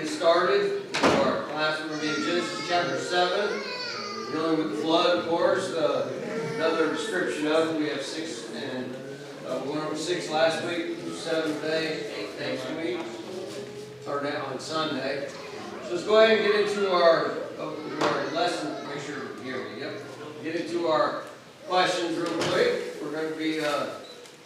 get started. Our class will be in Genesis chapter 7, dealing with the flood, of course. Another description of it. We have 6, and we went over 6 last week, 7th day, 8th next week, or now on Sunday. So let's go ahead and get into our lesson. Make sure you hear me. Yep. Get into our questions real quick. We're going to be,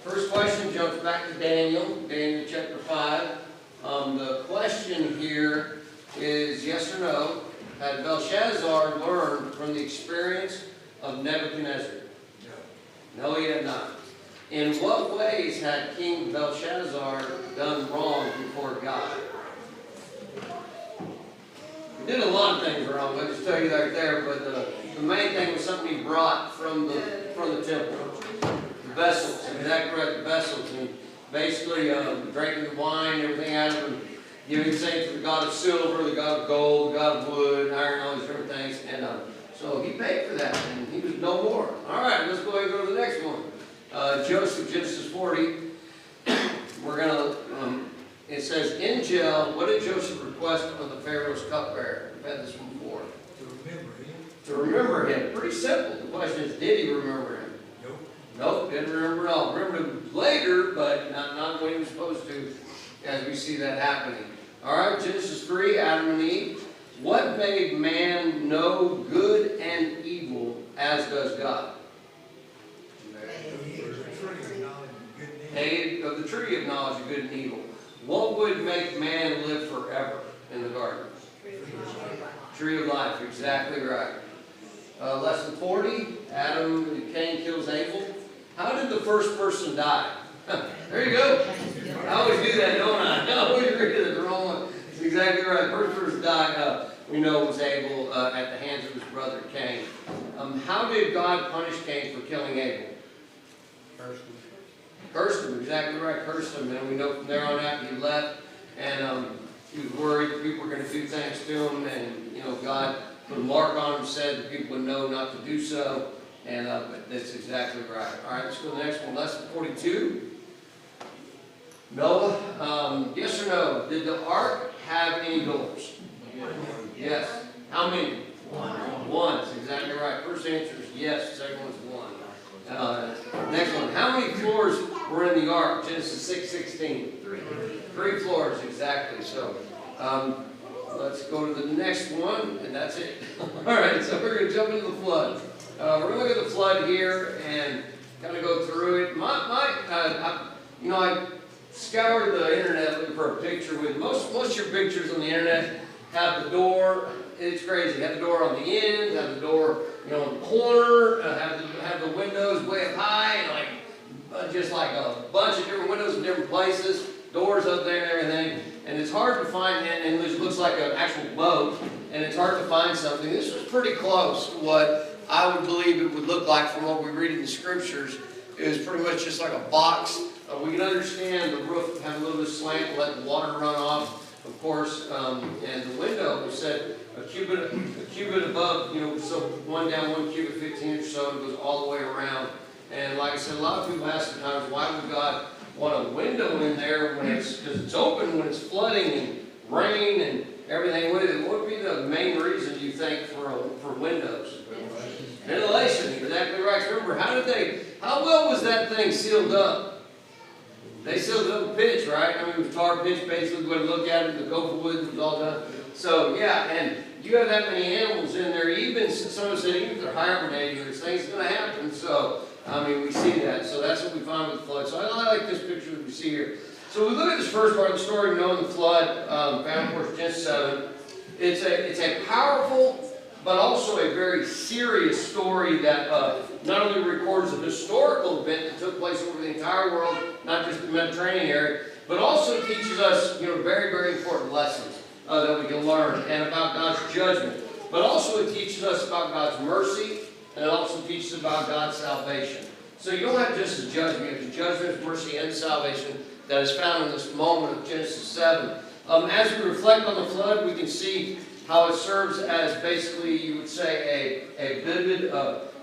first question jumps back to Daniel chapter 5. The question here is yes or no. Had Belshazzar learned from the experience of Nebuchadnezzar? No, he had not. In what ways had King Belshazzar done wrong before God? He did a lot of things wrong, I'll just tell you right there, but the main thing was something he brought from the temple. The vessels, exactly right, the vessels. And basically drinking the wine, everything out of them, giving thanks to the god of silver, the god of gold, the god of wood, iron, all these different things. And so he paid for that, and he was no more. All right, let's go ahead and go to the next one. Joseph, Genesis 40. We're going to, it says, in jail, what did Joseph request of the Pharaoh's cupbearer? We've had this one before. To remember him. To remember him. Pretty simple. The question is, did he remember him? Nope. Nope, didn't remember at all. Remembered him later, but not when he was supposed to, as we see that happening. All right, Genesis 3, Adam and Eve. What made man know good and evil as does God? Of the tree of knowledge of good and evil. What would make man live forever in the garden? Tree of life, exactly right. Lesson 40, Adam and Cain kills Abel. How did the first person die? There you go. I always do that, don't I? I always read it the wrong one. It's exactly right. First person died, we know it was Abel at the hands of his brother Cain. How did God punish Cain for killing Abel? Cursed him, exactly right, cursed him. And we know from there on out he left, and he was worried that people were going to do things to him, and God put a mark on him, said that people would know not to do so, and but that's exactly right. All right, let's go to the next one, lesson 42. Noah, yes or no? Did the ark have any doors? Yes. How many? One. That's exactly right. First answer is yes. The second one's 1. Next one. How many floors were in the ark? Genesis 6:16. 3 floors, exactly. So let's go to the next one, and that's it. All right, so we're going to jump into the flood. We're going to look at the flood here and kind of go through it. I scoured the internet looking for a picture with most of your pictures on the internet have the door. It's crazy. Have the door on the end, have the door in the corner, have the windows way up high, and just like a bunch of different windows in different places, doors up there and everything. And it's hard to find, and it looks like an actual boat, and it's hard to find something. This was pretty close to what I would believe it would look like from what we read in the scriptures. It was pretty much just like a box. We can understand the roof had a little bit of slant, let the water run off, of course, and the window was set a cubit above, so one down 1 cubit, 15 inches or so, and goes all the way around. And like I said, a lot of people ask sometimes, why would God want a window in there because it's open when it's flooding and rain and everything with it? What would be the main reason you think for windows? Ventilation, exactly right. Remember, how well was that thing sealed up? They sealed it up with pitch, right? I mean, it was tar pitch, basically, when you look at it, the gopher wood was all done. So, yeah, and you have that many animals in there, even, some said, even if they're hibernating, there's things going to happen. So, I mean, we see that. So that's what we find with the flood. So I like this picture that we see here. So we look at this first part of the story, knowing the flood, found, of course, Genesis 7. It's a powerful, but also a very serious story that not only records a historical event that took place over the entire world, not just the Mediterranean area, but also teaches us, very, very important lessons that we can learn, and about God's judgment. But also it teaches us about God's mercy, and it also teaches about God's salvation. So you don't have just the judgment, you have the judgment, mercy, and salvation that is found in this moment of Genesis 7. As we reflect on the flood, we can see how it serves as basically, you would say, a vivid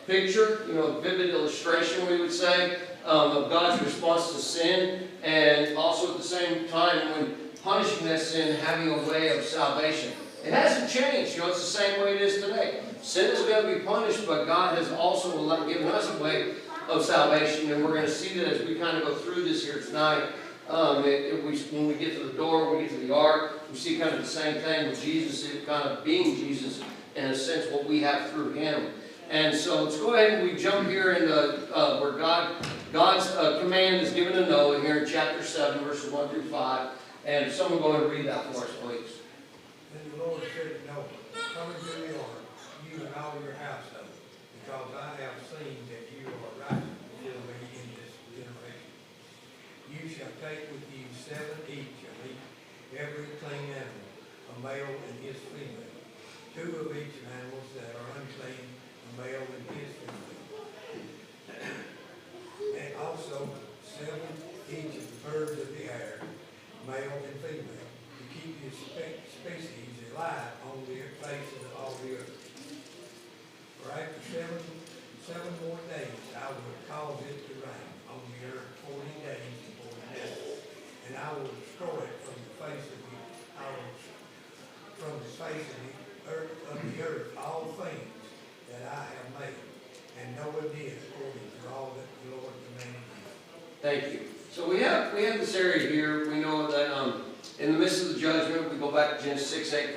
picture, a vivid illustration, we would say, of God's response to sin, and also at the same time when punishing that sin, having a way of salvation. It hasn't changed. You know, it's the same way it is today. Sin is going to be punished, but God has also given us a way of salvation, and we're going to see that as we kind of go through this here tonight. When we get to the door, we get to the ark, we see kind of the same thing with Jesus, it kind of being Jesus, in a sense, what we have through Him. And so let's go ahead and we jump here into where God's command is given to Noah here in chapter 7, verses 1 through 5. And if someone go ahead and read that for us, please. Then the Lord said to Noah, come into the ark, you and all your household, because I have seen that you are righteous before me in this generation. You shall take with you 7 each of every clean animal, a male and his female, 2 of each of animals that are unclean, a male and his female, and also 7 each of the birds of the air, male and female, to keep your species alive on the face of all the earth. For after seven more days I will cause it to rain on the earth 40 days and 40 nights, and I will destroy it from the face of the earth all things that I have made. And Noah did according to all that the Lord commanded him. Thank you. So we have this area here. We know that in the midst of the judgment, we go back to Genesis 6:8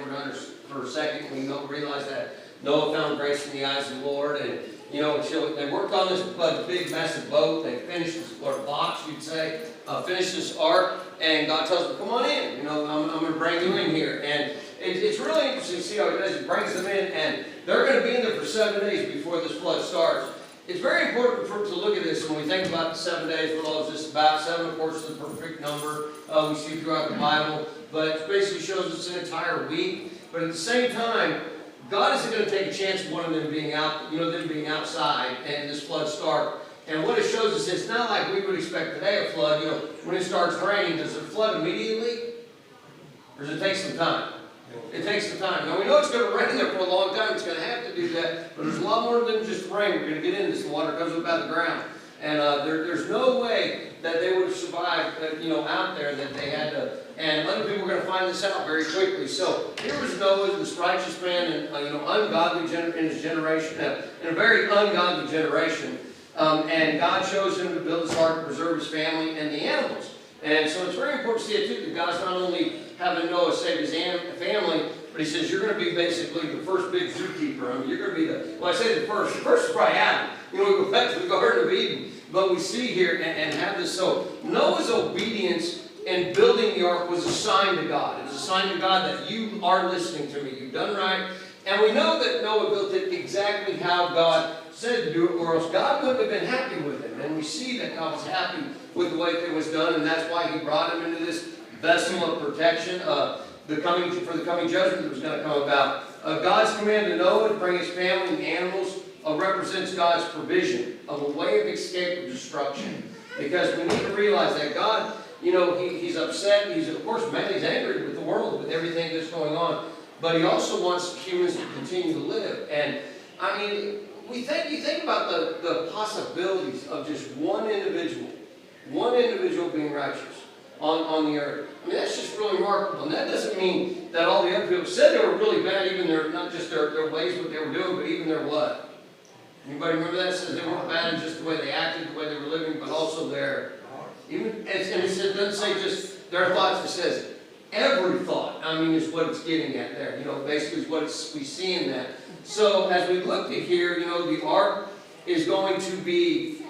for a second. We realize that Noah found grace in the eyes of the Lord, and you know they worked on this big massive boat. They finished this, or box, you'd say, finished this ark, and God tells them, "Come on in. You know, I'm going to bring you in here." And it's really interesting to see how He does. He brings them in, and they're going to be in there for 7 days before this flood starts. It's very important to look at this when we think about the 7 days. What all is this about? 7, of course, is the perfect number we see throughout the Bible, but it basically shows us an entire week. But at the same time, God isn't going to take a chance of one of them being out, them being outside and this flood start. And what it shows us, it's not like we would expect today a flood. When it starts raining, does it flood immediately, or does it take some time? It takes some time. Now we know it's going to rain there for a long time. It's going to have to do that. But there's a lot more than just rain. We're going to get into this. The water comes up out of the ground. And there's no way that they would have survived, out there, that they had to. And other people are going to find this out very quickly. So here was Noah, this righteous man, and ungodly in his generation, in a very ungodly generation. And God chose him to build his ark to preserve his family and the animals. And so it's very important to see it too, that God's not only having Noah save his family, but He says you're going to be basically the first big zookeeper. I mean, you're going to be I say the first. The first is probably Adam. We go back to the Garden of Eden. But we see here and have this. So Noah's obedience in building the ark was a sign to God. It was a sign to God that you are listening to me. You've done right. And we know that Noah built it exactly how God said to do it, or else God wouldn't have been happy with him. And we see that God was happy with the way it was done, and that's why He brought him into this vessel of protection for the coming judgment that was going to come about. God's command to Noah to bring his family and the animals represents God's provision of a way of escape of destruction. Because we need to realize that God, He's upset. He's, of course, He's angry with the world, with everything that's going on. But He also wants humans to continue to live. And, I mean, you think about the possibilities of just one individual being righteous on the earth. I mean, that's just really remarkable. And that doesn't mean that all the other people said they were really bad, even not just their ways, what they were doing, but even their what? Anybody remember that? It says they weren't bad in just the way they acted, the way they were living, but also their, and it doesn't say just their thoughts, it says every thought, is what it's getting at there. Basically is what we see in that. So as we look at here, the ark is going to be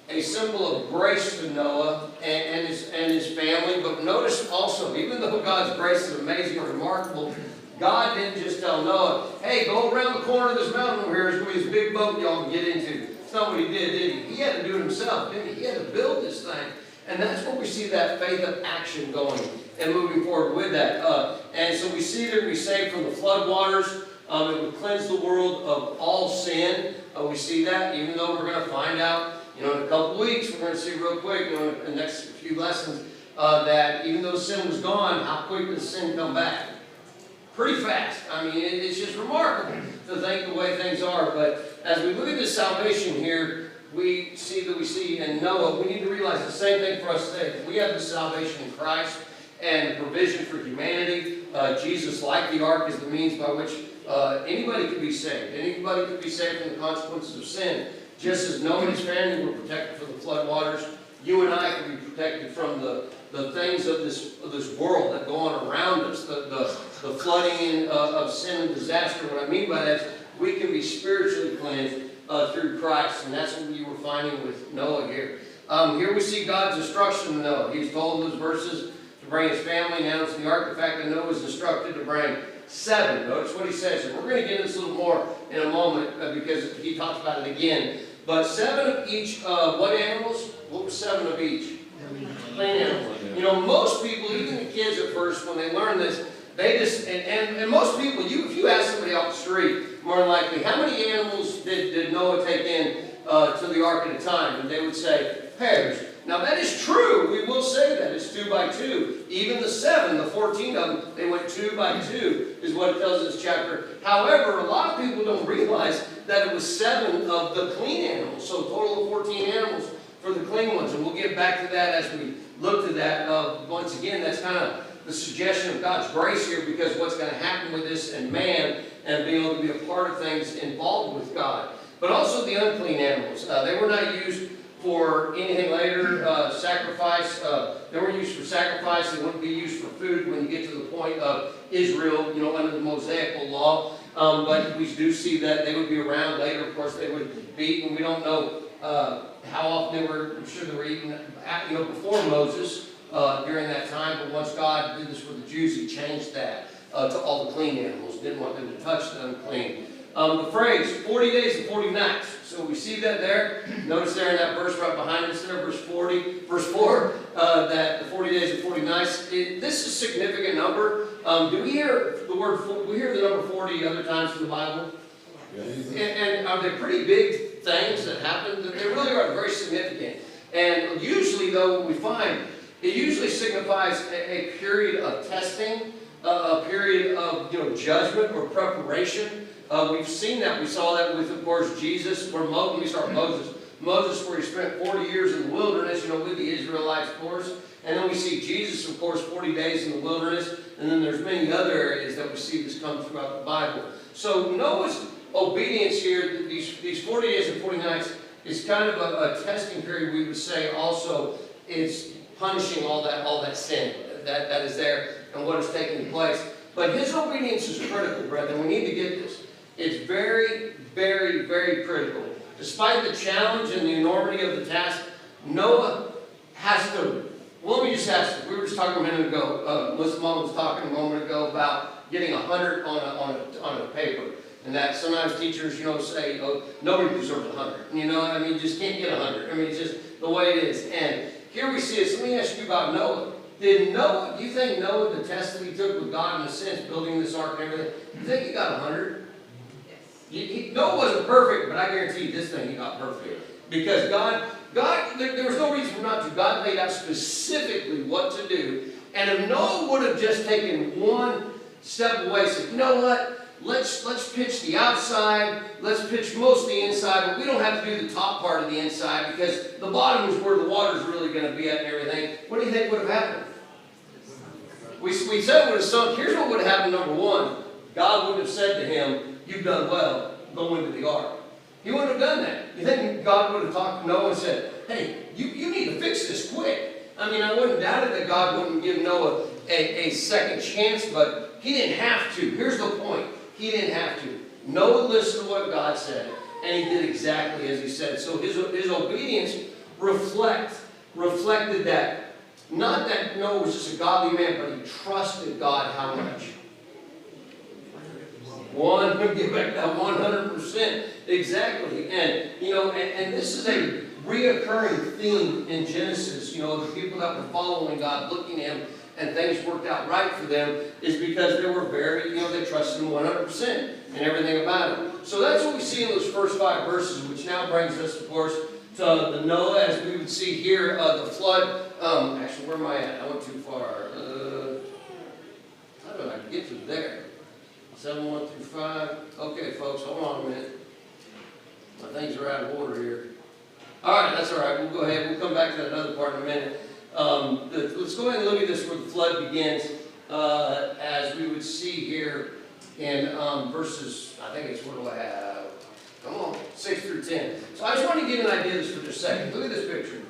a symbol of grace to Noah and his family. But notice also, even though God's grace is amazing and remarkable, God didn't just tell Noah, hey, go around the corner of this mountain over here. There's going to be this big boat y'all can get into. That's not what He did He? He had to do it Himself, didn't He? He had to build this thing. And that's where we see that faith of action going and moving forward with that. And so we see that we saved from the flood waters. It would cleanse the world of all sin. We see that, even though we're going to find out, in a couple of weeks, we're going to see real quick, in the next few lessons, that even though sin was gone, how quick does sin come back? Pretty fast. It's just remarkable to think the way things are. But as we look at this salvation here, we see in Noah, we need to realize the same thing for us today. We have the salvation in Christ. and provision for humanity. Jesus, like the ark, is the means by which anybody could be saved. Anybody could be saved from the consequences of sin. Just as Noah and his family were protected from the flood waters, you and I can be protected from the things of this world that go on around us, the flooding of sin and disaster. What I mean by that is we can be spiritually cleansed through Christ, and that's what you were finding with Noah here. Here we see God's instruction to Noah. He's told in those verses to bring his family down to the ark. The fact that Noah was instructed to bring 7. Notice what he says. And we're going to get into this a little more in a moment because he talks about it again. But 7 of each, what animals? What was 7 of each? Clean animals. You know, most people, even the kids at first, when they learn this, they just, and most people, if you ask somebody off the street, more than likely, how many animals did Noah take in to the ark at a time? And they would say, pairs. Now that is true. We will say that. It's 2 by 2. Even the 7, the 14 of them, they went 2 by 2, is what it tells us in this chapter. However, a lot of people don't realize that it was 7 of the clean animals. So a total of 14 animals for the clean ones. And we'll get back to that as we look to that. Once again, that's kind of the suggestion of God's grace here, because what's going to happen with this and man and being able to be a part of things involved with God. But also the unclean animals. They were not used for anything later, sacrifice. They were used for sacrifice. They wouldn't be used for food when you get to the point of Israel, you know, under the Mosaical law. But we do see that they would be around later. Of course, they would be eaten. We don't know how often they were. I'm sure they were eaten, you know, before Moses during that time. But once God did this with the Jews, He changed that to all the clean animals. Didn't want them to touch the unclean. The phrase 40 days and 40 nights. So we see that there. Notice there in that verse right behind us there, verse 4, that the 40 days and 40 nights. This is a significant number. Do we hear the word? We hear the number 40 other times in the Bible. And are they pretty big things that happen? They really are very significant. And usually, though, what we find, it usually signifies a period of testing, a period of judgment or preparation. We've seen that. We saw that with, of course, Jesus, or let me start with Moses. Moses, where he spent 40 years in the wilderness, with the Israelites, of course. And then we see Jesus, of course, 40 days in the wilderness. And then there's many other areas that we see this come throughout the Bible. So Noah's obedience here, these 40 days and 40 nights, is kind of a testing period, we would say. Also, it's punishing all that sin that is there and what is taking place. But his obedience is critical, brethren. We need to get this. It's very, very, very critical. Despite the challenge and the enormity of the task, Noah has to, well, let me just ask, we were just talking a minute ago, Muslim Mom was talking a moment ago about getting 100 on a paper. And that sometimes teachers, say, oh, nobody deserves 100. You just can't get 100. It's just the way it is. And here we see it. So let me ask you about Noah. Do you think Noah, the test that he took with God in a sense, building this ark and everything, do you think he got 100? Noah wasn't perfect, but I guarantee you this thing he got perfect. Because God, there was no reason for not to. God laid out specifically what to do. And if Noah would have just taken one step away, said, you know what, let's pitch the outside, let's pitch most of the inside, but we don't have to do the top part of the inside because the bottom is where the water's really going to be at and everything. What do you think would have happened? We said it would have sunk. Here's what would have happened, number one. God would have said to him, you've done well, go into the ark. He wouldn't have done that. You think God would have talked to Noah and said, hey, you need to fix this quick. I wouldn't doubt it that God wouldn't give Noah a second chance, but he didn't have to. Here's the point. He didn't have to. Noah listened to what God said, and he did exactly as he said. So his obedience reflected that. Not that Noah was just a godly man, but he trusted God how much? Get back to that 100%. Exactly. And, and this is a reoccurring theme in Genesis. The people that were following God, looking at Him, and things worked out right for them, is because they were very, they trusted Him 100% and everything about it. So that's what we see in those first 5 verses, which now brings us, of course, to the Noah, as we would see here, the flood. Actually, where am I at? I went too far. How did I get to there? 7, 1 through 5. Okay, folks, hold on a minute. My things are out of order here. All right, that's all right. We'll go ahead. We'll come back to that other part in a minute. Let's go ahead and look at this where the flood begins, as we would see here in verses, I think it's, what do I have? Come on, 6 through 10. So I just want to give you an idea of this for just a second. Look at this picture.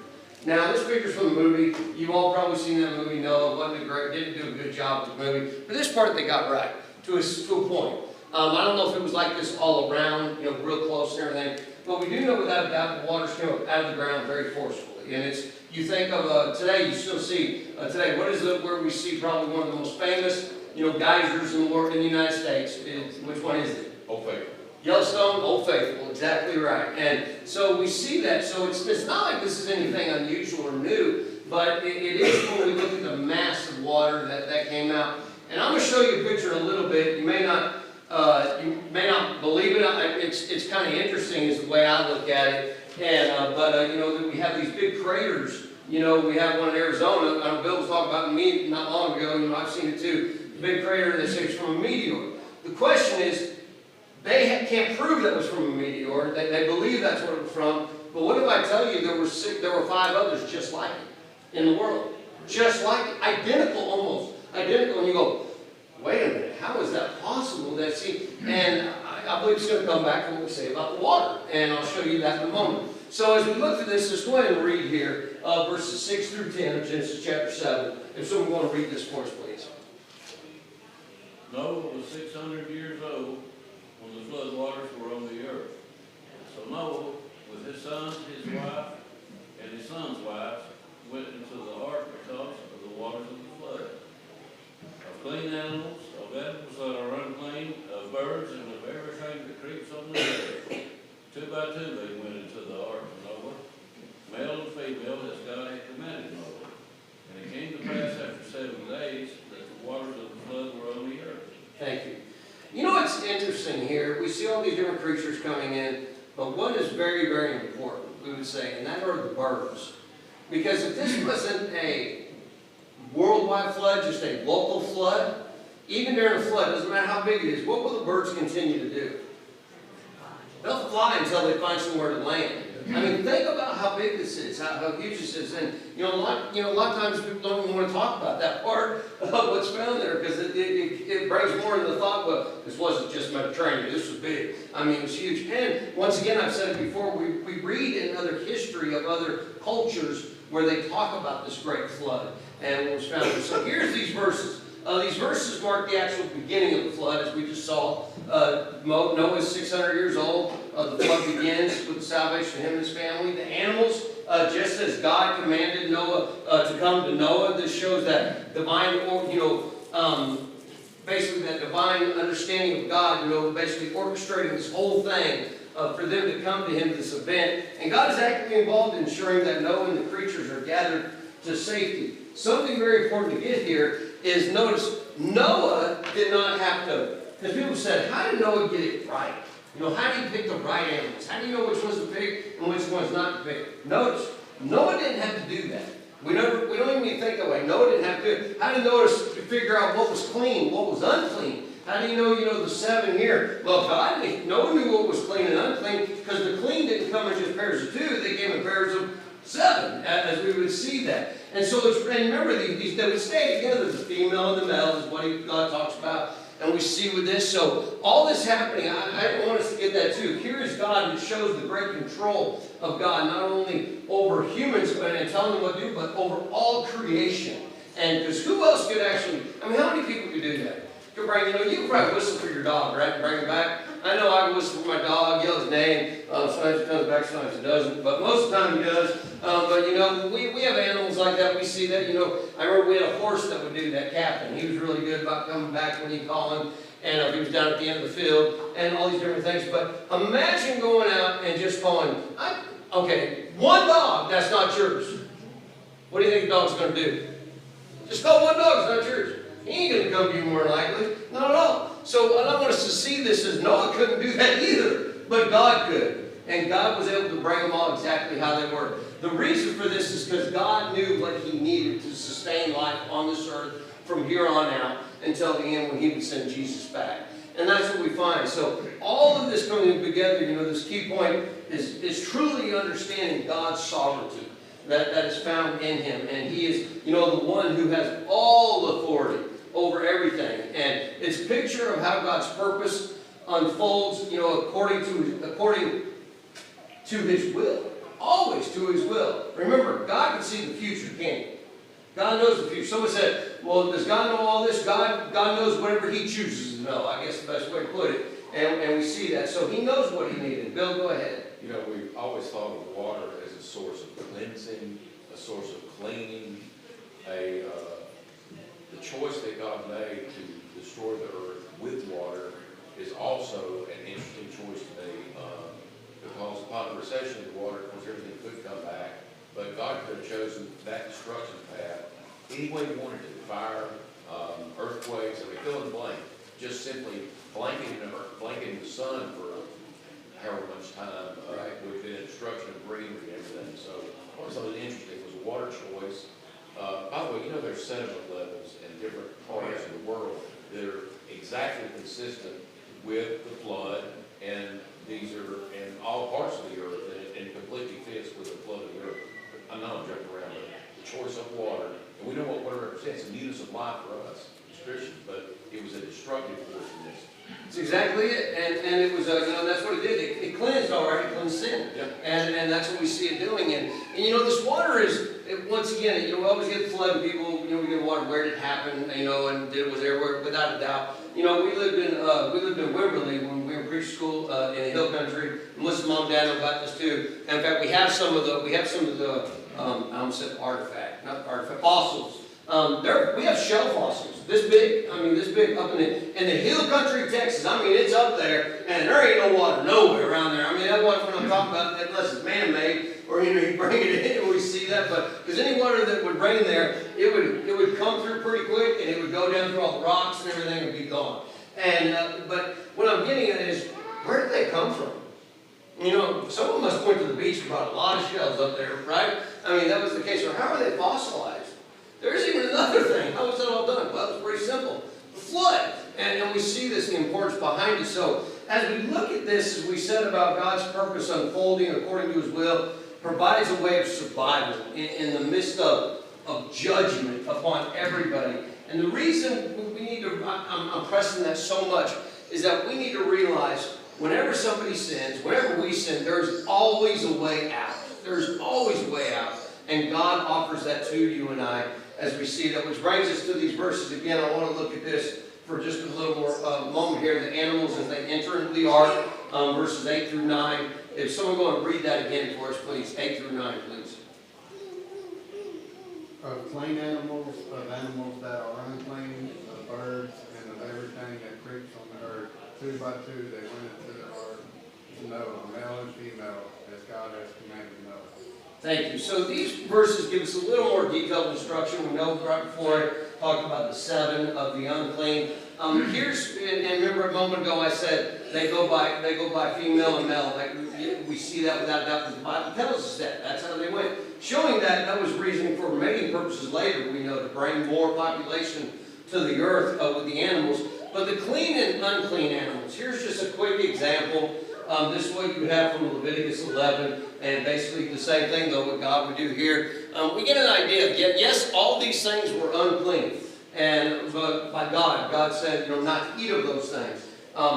Now, this picture's from the movie. You've all probably seen that movie. Noah wasn't great, didn't do a good job with the movie. But this part they got right, to a point. I don't know if it was like this all around, you know, real close and everything. But we do know without a doubt the waters came up out of the ground very forcefully. And it's, you think of, today, you still see, today, what is it where we see probably one of the most famous, you know, geysers in the world, in the United States? Which one is it? Old Faithful. Yellowstone, Old Faithful, exactly right. And so we see that. So it's not like this is anything unusual or new, but it is when we look at the mass of water that came out. And I'm going to show you a picture in a little bit. You may not believe it. It's kind of interesting is the way I look at it. And you know, that we have these big craters. You know, we have one in Arizona. Bill was talking about me not long ago. You know, I've seen it too. The big crater that says from a meteor. The question is, they can't prove that was from a meteor. They believe that's what it was from. But what if I tell you there were 5 others just like it in the world? Just like it. Identical, almost. Identical. And you go, wait a minute, how is that possible? And I believe it's going to come back to what we say about the water. And I'll show you that in a moment. So as we look at this, let's go ahead and read here verses 6 through 10 of Genesis chapter 7. If someone want to read this for us, please. Noah was 600 years old when the flood waters were on the earth. So Noah, with his sons, his wife, and his sons' wives, went into the ark because of the waters of the flood. Of clean animals, of animals that are unclean, of birds, and of everything that creeps on the earth. 2 by 2 they went into the ark of Noah, male and female, as God had commanded Noah. And it came to pass after 7 days that the waters of the flood were on the earth. Thank you. You know what's interesting here? We see all these different creatures coming in, but one is very, very important, we would say, and that are the birds. Because if this wasn't a worldwide flood, just a local flood, even during a flood, doesn't matter how big it is, what will the birds continue to do? They'll fly until they find somewhere to land. I mean, think about how big this is, how huge this is. And, a lot of times people don't even want to talk about that part of what's found there because it brings more into the thought, well, this wasn't just Mediterranean, this was big. I mean, it was huge. And once again, I've said it before, we read in other history of other cultures where they talk about this great flood and what was found there. So here's these verses. These verses mark the actual beginning of the flood, as we just saw. Noah is 600 years old. The flood begins with the salvation of him and his family. The animals, just as God commanded Noah to come to Noah, this shows that divine, basically that divine understanding of God, basically orchestrating this whole thing for them to come to him, this event. And God is actively involved in ensuring that Noah and the creatures are gathered to safety. Something very important to get here is, notice, Noah did not have to, because people said, how did Noah get it right? How do you pick the right animals? How do you know which ones to pick and which ones not to pick? Notice, Noah didn't have to do that. We don't even think that way. Noah didn't have to. How did Noah figure out what was clean, what was unclean? How do you know, the 7 here? Well, Noah knew what was clean and unclean because the clean didn't come in just pairs of 2. They came in pairs of 7, as we would see that. And so, and remember, they would stay together. The female and the male is what God talks about. And we see with this, so all this happening, I want us to get that too. Here is God, and it shows the great control of God, not only over humans and telling them what to do, but over all creation. And because who else could actually, how many people could do that? You could probably whistle for your dog, right, and bring him back. I know I can whistle for my dog, yell his name. Sometimes it comes back, sometimes it doesn't. But most of the time he does. We have animals like that. We see that, I remember we had a horse that would do that, Captain. He was really good about coming back when you call him. And he was down at the end of the field and all these different things. But imagine going out and just calling, okay, one dog that's not yours. What do you think the dog's going to do? Just call one dog, it's not yours. He ain't going to come to you more likely. Not at all. So I want us to see this as Noah couldn't do that either, but God could. And God was able to bring them all exactly how they were. The reason for this is because God knew what he needed to sustain life on this earth from here on out until the end when he would send Jesus back. And that's what we find. So all of this coming together, this key point is truly understanding God's sovereignty. that is found in him. And he is, the one who has all authority over everything. And it's a picture of how God's purpose unfolds, according to his will. Always to his will. Remember, God can see the future, can't he? God knows the future. Someone said, well, does God know all this? God knows whatever he chooses to know. I guess the best way to put it. And we see that. So he knows what he needed. Bill, go ahead. We've always thought of water as a source of cleansing, a source of cleaning, the choice that God made to destroy the earth with water is also an interesting choice to me, because upon the recession of the water, of course, everything could come back, but God could have chosen that destruction path any way he wanted to. Fire, earthquakes, fill in the blank, just simply blanketing the sun for however much time, with the destruction of greenery and everything. So what was something interesting was a water choice. By the way, there's sediment levels in different parts of the world that are exactly consistent with the flood, and these are in all parts of the earth, and it completely fits with the flood of the earth. I know I'm jumping around, but the choice of water, and we know what water represents, the newness of life for us as Christians, but it was a destructive force in this. That's exactly it, and it was, that's what it did. It cleansed, all right, it cleansed sin, and that's what we see it doing. And this water is, once again, we always get flooding people. We get water. Where did it happen? And it was everywhere, without a doubt. We lived in Wimberley when we were in preschool in the hill country. Melissa, mom, dad know about this too. And in fact, we have some of the I almost said fossils. We have shell fossils. This big up in the hill country of Texas. It's up there, and there ain't no water nowhere around there. That water when I'm talking about, unless it's man-made, or you bring it in and we see that, but because any water that would rain there, it would come through pretty quick, and it would go down through all the rocks and everything and be gone. And but what I'm getting at is, where did they come from? Someone must have went to the beach and brought a lot of shells up there, right? That was the case. Or how are they fossilized? There's even another thing. How was that all done? Well, it's pretty simple. The flood. And we see this, the importance behind it. So as we look at this, as we said about God's purpose unfolding according to his will, provides a way of survival in the midst of judgment upon everybody. And the reason we need to, I'm pressing that so much, is that we need to realize whenever somebody sins, whenever we sin, there's always a way out. There's always a way out. And God offers that to you and I as we see that, which brings us to these verses. Again, I want to look at this for just a little more moment here. The animals as they enter into the ark, verses 8 through 9. If someone go and read that again for us, please. 8 through 9, please. Of clean animals, of animals that are unclean, of birds, and of everything that creeps on the earth. 2 by 2 they went into the ark, Noah, male and female, as God has commanded Noah. Thank you. So these verses give us a little more detailed instruction. We know right before it talked about the 7 of the unclean. And remember a moment ago I said they go by female and male. We see that without a doubt because the Bible tells us that. That's how they went. Showing that was reasoning for mating purposes later, we know, to bring more population to the earth with the animals. But the clean and unclean animals, here's just a quick example. This is what you have from Leviticus 11, and basically the same thing, though, what God would do here. We get an idea of, yes, all these things were unclean, but by God, God said, not to eat of those things.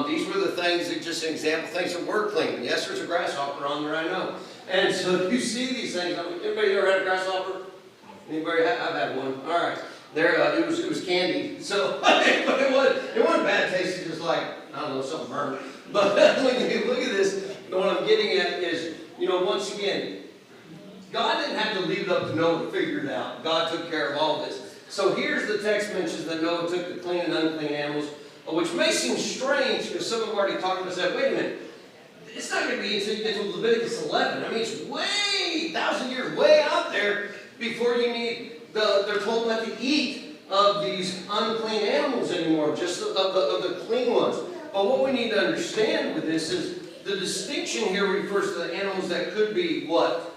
These were the things that, just an example, things that were clean. Yes, there's a grasshopper on there, I know. And so you see these things. Anybody ever had a grasshopper? Anybody? I've had one. All right. There, it was candy. So, but it wasn't bad taste. It's just like, I don't know, something burnt. But when you look at this, what I'm getting at is, once again, God didn't have to leave it up to Noah to figure it out. God took care of all this. So here's the text mentions that Noah took the clean and unclean animals, which may seem strange because some have already talked about that. Wait a minute. It's not going to be until you get to Leviticus 11. It's way, 1,000 years, way out there before you need, they're told not to eat of these unclean animals anymore, just of the clean ones. But what we need to understand with this is the distinction here refers to the animals that could be what?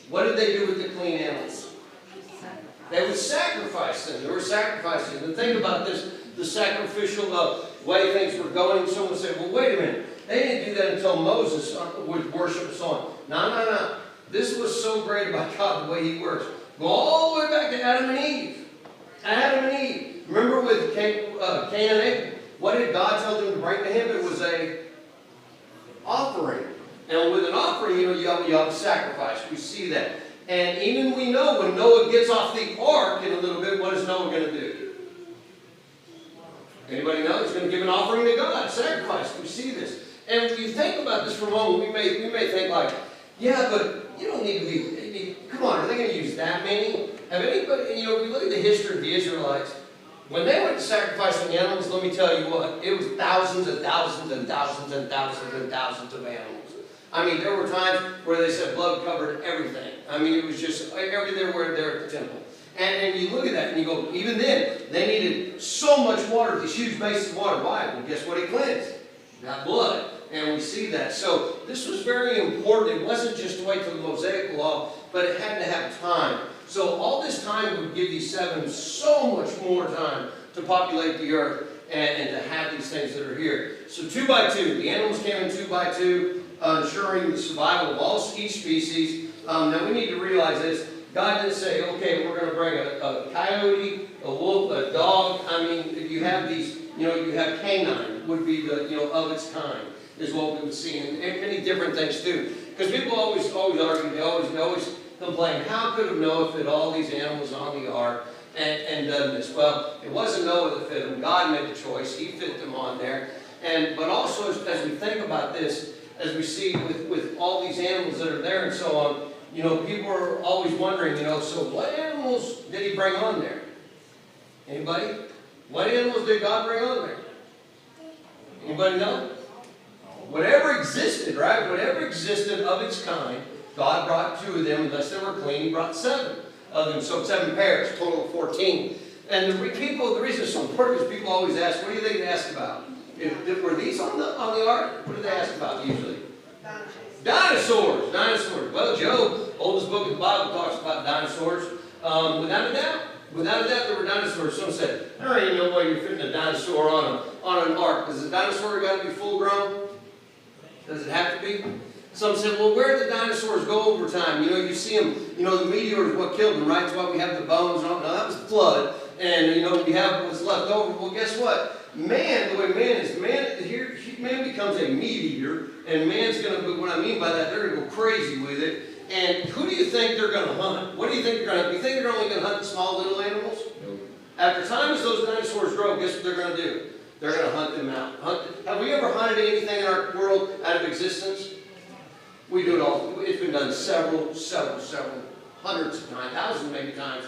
What did they do with the clean animals? They would sacrifice them. They were sacrificing. And think about this, the sacrificial way things were going. Someone said, well, wait a minute. They didn't do that until Moses would worship and so on. No. This was so great about God, the way He works. Go all the way back to Adam and Eve. Adam and Eve. Remember with Cain and Abel? What did God tell them to bring to Him? It was a offering. And with an offering, you have a sacrifice. We see that. And even we know when Noah gets off the ark in a little bit, what is Noah going to do? Anybody know? He's going to give an offering to God, a sacrifice. We see this. And when you think about this for a moment, we may think like, yeah, but you don't need to be, come on, are they going to use that many? Have anybody, if you look at the history of the Israelites, when they went to sacrificing animals, let me tell you what, it was thousands and thousands and thousands and thousands and thousands of animals. I mean, there were times where they said blood covered everything. I mean, it was just everywhere there at the temple. And you look at that and you go, even then, they needed so much water, these huge basins of water. Why? Well, guess what it cleansed? Got blood. And we see that. So this was very important. It wasn't just to wait till the Mosaic law, but it had to have time. So all this time would give these seven so much more time to populate the earth and to have these things that are here. So 2 by 2. The animals came in 2 by 2, ensuring the survival of each species. Now we need to realize this. God didn't say, okay, we're going to bring a coyote, a wolf, a dog. I mean, you have these, you have canine would be the, of its kind, is what we would see, and many different things too. Because people always argue, they always complain, how could Noah fit all these animals on the ark and done this? Well, it wasn't Noah that fit them. God made the choice. He fit them on there. But also, as we think about this, as we see with all these animals that are there and so on, people are always wondering, so what animals did He bring on there? Anybody? What animals did God bring on there? Anybody know? Whatever existed, right? Whatever existed of its kind, God brought 2 of them. Unless they were clean, He brought 7 of them. So 7 pairs, total of 14. And the reason it's so important is people always ask, what do you think they ask about? Were these on the ark? What did they ask about usually? Dinosaurs. Well, Job, oldest book of the Bible, talks about dinosaurs. Without a doubt, there were dinosaurs. Some said, I don't even know why you're fitting a dinosaur on an ark. Does a dinosaur got to be full grown? Does it have to be? Some said, well, where did the dinosaurs go over time? You see them, the meteor is what killed them, right? That's why we have the bones. No, that was the flood. And, we have what's left over. Well, guess what? Man, the way man is, man becomes a meat eater, and man's going to, what I mean by that, they're going to go crazy with it. And who do you think they're going to hunt? What do you think they're going to hunt? Do you think they're only going to hunt small little animals? No. After time as those dinosaurs grow, guess what they're going to do? They're going to hunt them out. Have we ever hunted anything in our world out of existence? We do it all. It's been done several hundreds of times, thousands maybe times.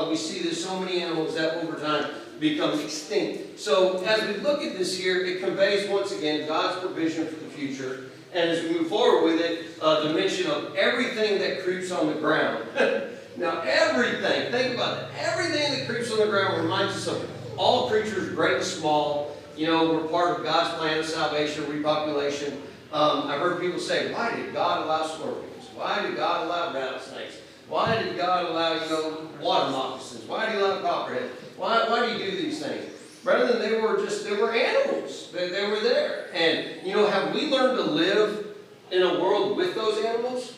We see there's so many animals that over time become extinct. So as we look at this here, it conveys once again God's provision for the future. And as we move forward with it, the mention of everything that creeps on the ground. Now everything, think about it. Everything that creeps on the ground reminds us of all creatures, great and small. We're part of God's plan of salvation, repopulation. I've heard people say, why did God allow scorpions? Why did God allow rattlesnakes? Why did God allow, water moccasins? Why did He allow copperhead? Why do you do these things? Rather than they were animals. They were there. And, have we learned to live in a world with those animals?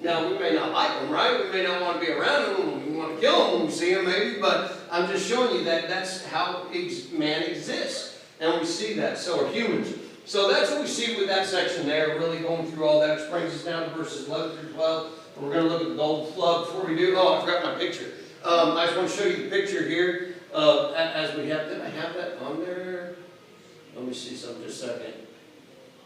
Now, we may not like them, right? We may not want to be around them. We want to kill them when we see them, maybe. But I'm just showing you that that's how man exists. And we see that. So are humans. So that's what we see with that section there, really going through all that. Which brings us down to verses 11 through 12. We're going to look at the golden flood. Before we do, I forgot my picture. I just want to show you the picture here. As we have, did I have that on there? Let me see something just a second.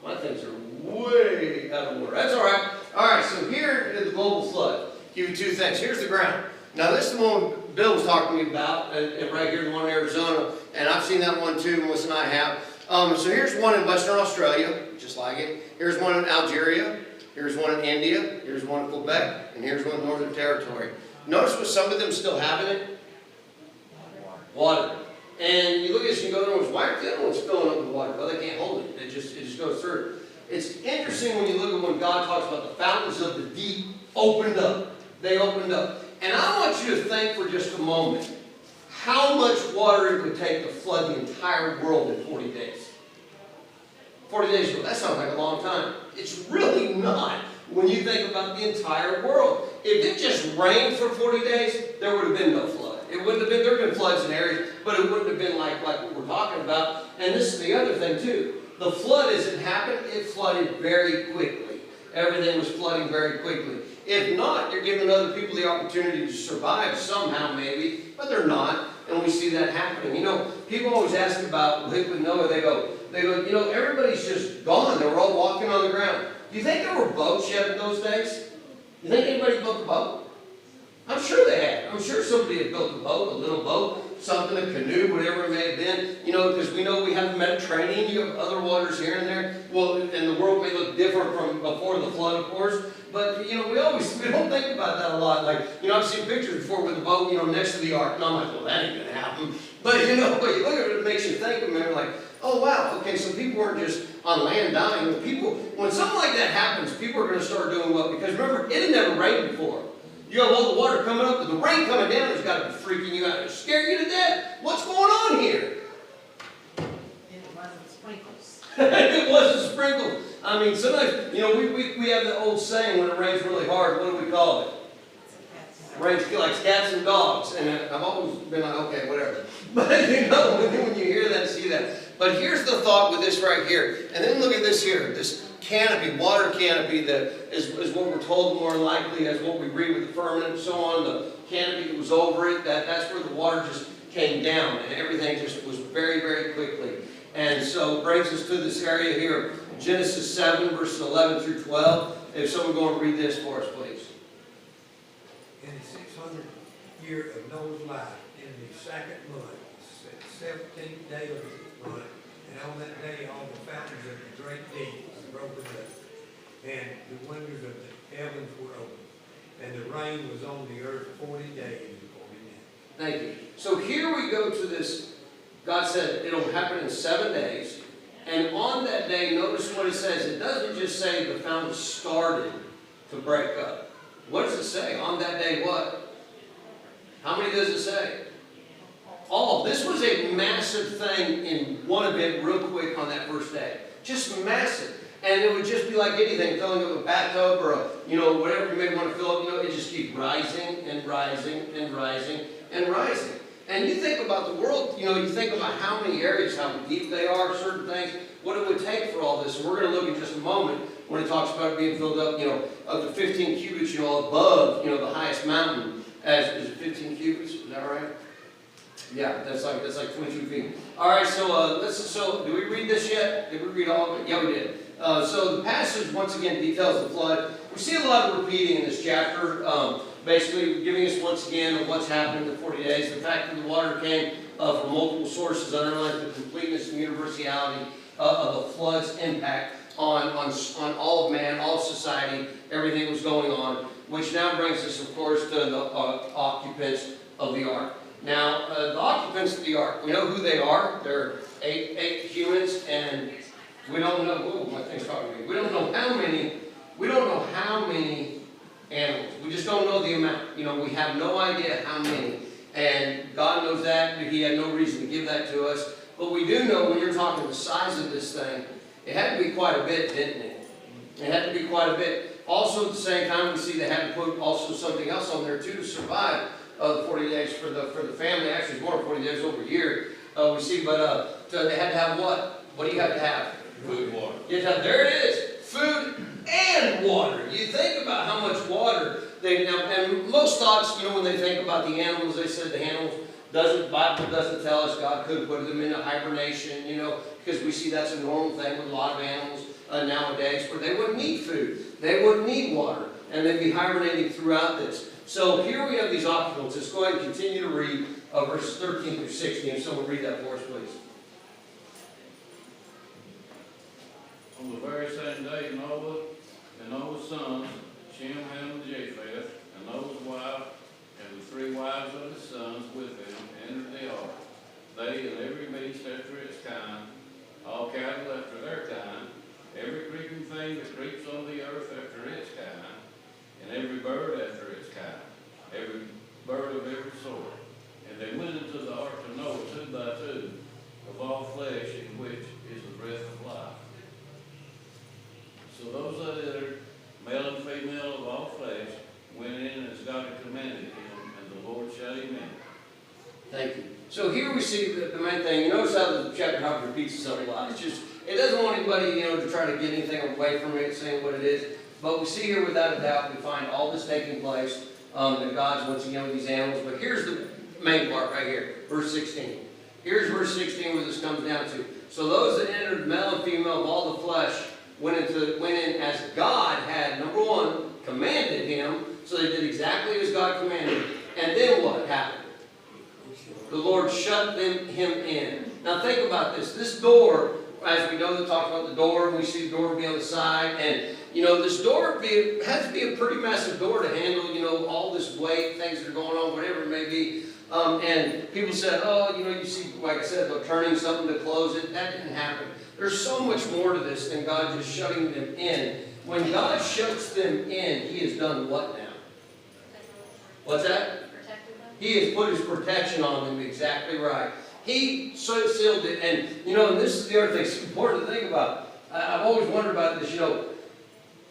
My things are way out of order. That's all right. All right, so here is the global flood. Give you 2 things. Here's the ground. Now, this is the one Bill was talking to me about, and right here, the one in Arizona, and I've seen that one too, Melissa and I have. So here's one in Western Australia, just like it. Here's one in Algeria. Here's one in India. Here's one in Quebec. And here's one in Northern Territory. Notice what some of them still have in it? Water. And you look at this and you go, why aren't the other ones filling up with water? Well, they can't hold it. It just goes through. It's interesting when you look at when God talks about the fountains of the deep opened up. They opened up. And I want you to think for just a moment how much water it would take to flood the entire world in 40 days. 40 days ago, that sounds like a long time. It's really not. when you think about the entire world. If it just rained for 40 days, there would have been no flood. It wouldn't have been, there would have been floods in areas, but it wouldn't have been like what we're talking about. And this is the other thing too. The flood, as it happened, it flooded very quickly. Everything was flooding very quickly. If not, you're giving other people the opportunity to survive somehow maybe, but they're not. And we see that happening. You know, people always ask about with Noah, they go, you know, everybody's just gone. They were all walking on the ground. Do you think there were boats yet in those days? You think anybody built a boat? I'm sure they had. I'm sure somebody had built a boat, a little boat, something, a canoe, whatever it may have been. You know, because we know we have the Mediterranean, you have other waters here and there. Well, and the world may look different from before the flood, of course. But, you know, we don't think about that a lot. Like, you know, I've seen pictures before with the boat, you know, next to the ark. And I'm like, well, that ain't going to happen. But, you know, but you look at it, it makes you think of it, like, oh, wow, okay, so people weren't just on land dying. When something like that happens, people are going to start doing what? Because remember, it had never rained before. You have all the water coming up, and the rain coming down has got to be freaking you out. It'll scare you to death. What's going on here? It wasn't sprinkles. It wasn't sprinkled. I mean, sometimes, you know, we have the old saying when it rains really hard, what do we call it? Rains like cats and dogs. And I've always been like, okay, whatever. But, you know, when you hear that, see that. But here's the thought with this right here. And then look at this here, this canopy, water canopy that is what we're told more than likely as what we read with the firmament and so on. The canopy that was over it, that's where the water just came down and everything just was very, very quickly. And so it brings us to this area here, Genesis 7, verses 11 through 12. If someone go and read this for us, please. In the 600th year of Noah's life, in the second month, the 17th day of the month, and on that day all the fountains of the great deep were broken up, and the windows of the heavens were opened, and the rain was on the earth 40 days and 40 nights. Thank you. So here we go to this. God said it'll happen in 7 days. And on that day, notice what it says. It doesn't just say the fountain started to break up. What does it say? On that day what? How many does it say? All. This was a massive thing in one event real quick on that first day. Just massive. And it would just be like anything, filling up a bathtub or a, you know, whatever you may want to fill up, you know, it just keeps rising and rising and rising and rising. And you think about the world, you know, you think about how many areas, how deep they are, certain things, what it would take for all this. And we're going to look in just a moment when it talks about being filled up, you know, up to 15 cubits, you know, above, you know, the highest mountain. Is it 15 cubits? Is that right? Yeah, that's like 22 feet. All right, so did we read this yet? Did we read all of it? Yeah, we did. So the passage once again details the flood. We see a lot of repeating in this chapter, basically giving us once again of what's happened in the 40 days. The fact that the water came from multiple sources underlines the completeness and universality of the flood's impact on all of man, all of society, everything that was going on. Which now brings us, of course, to the occupants of the ark. Now, the occupants of the ark, we know who they are. They're eight humans, and we don't know. Whoa, my thing's talking to me. We don't know how many. We don't know how many animals. We just don't know the amount. You know, we have no idea how many, and God knows that. He had no reason to give that to us. But we do know when you're talking the size of this thing, it had to be quite a bit, didn't it? It had to be quite a bit. Also, at the same time, we see they had to put also something else on there too to survive the 40 days for the family. Actually, it's more than 40 days, over a year. We see, but so they had to have what? What do you have to have? Food and water. You have, there it is, food and water. You think about how much water they now. And most thoughts, you know, when they think about the animals, they said the animals. The Bible doesn't tell us God could put them into hibernation, you know, because we see that's a normal thing with a lot of animals nowadays, where they wouldn't need food, they wouldn't need water, and they'd be hibernating throughout this. So here we have these occupants. Let's go ahead and continue to read verses 13 through 16. If someone read that for us, please. On the very same day, Noah and Noah's sons, Shem, Ham, and Japheth, and Noah's wife, and the 3 wives of his sons with him, entered the ark. They and every beast after its kind, all cattle after their kind, every creeping thing that creeps on the earth after its kind, and every bird after its kind, every bird of every sort. And they went into the ark to Noah 2 by 2, of all flesh in which is the breath of life. So those that entered, male and So here we see the main thing. You notice how the chapter Hopper repeats itself a lot. It's just, it doesn't want anybody, to try to get anything away from it, saying what it is. But we see here, without a doubt, we find all this taking place, that God's once again with these animals. But here's the main part right here, verse 16. Here's verse 16 where this comes down to. So those that entered, male and female of all the flesh, went in as God had, number one, commanded him. So they did exactly as God commanded. And then what happened? The Lord shut him in. Now think about this. This door, as we know, they talk about the door, and we see the door be on the side. And, this door has to be a pretty massive door to handle, all this weight, things that are going on, whatever it may be. And people said, oh, you see, like I said, they're turning something to close it. That didn't happen. There's so much more to this than God just shutting them in. When God shuts them in, He has done what now? What's that? He has put His protection on them, exactly right. He sealed it, and and this is the other thing. It's important to think about. I've always wondered about this.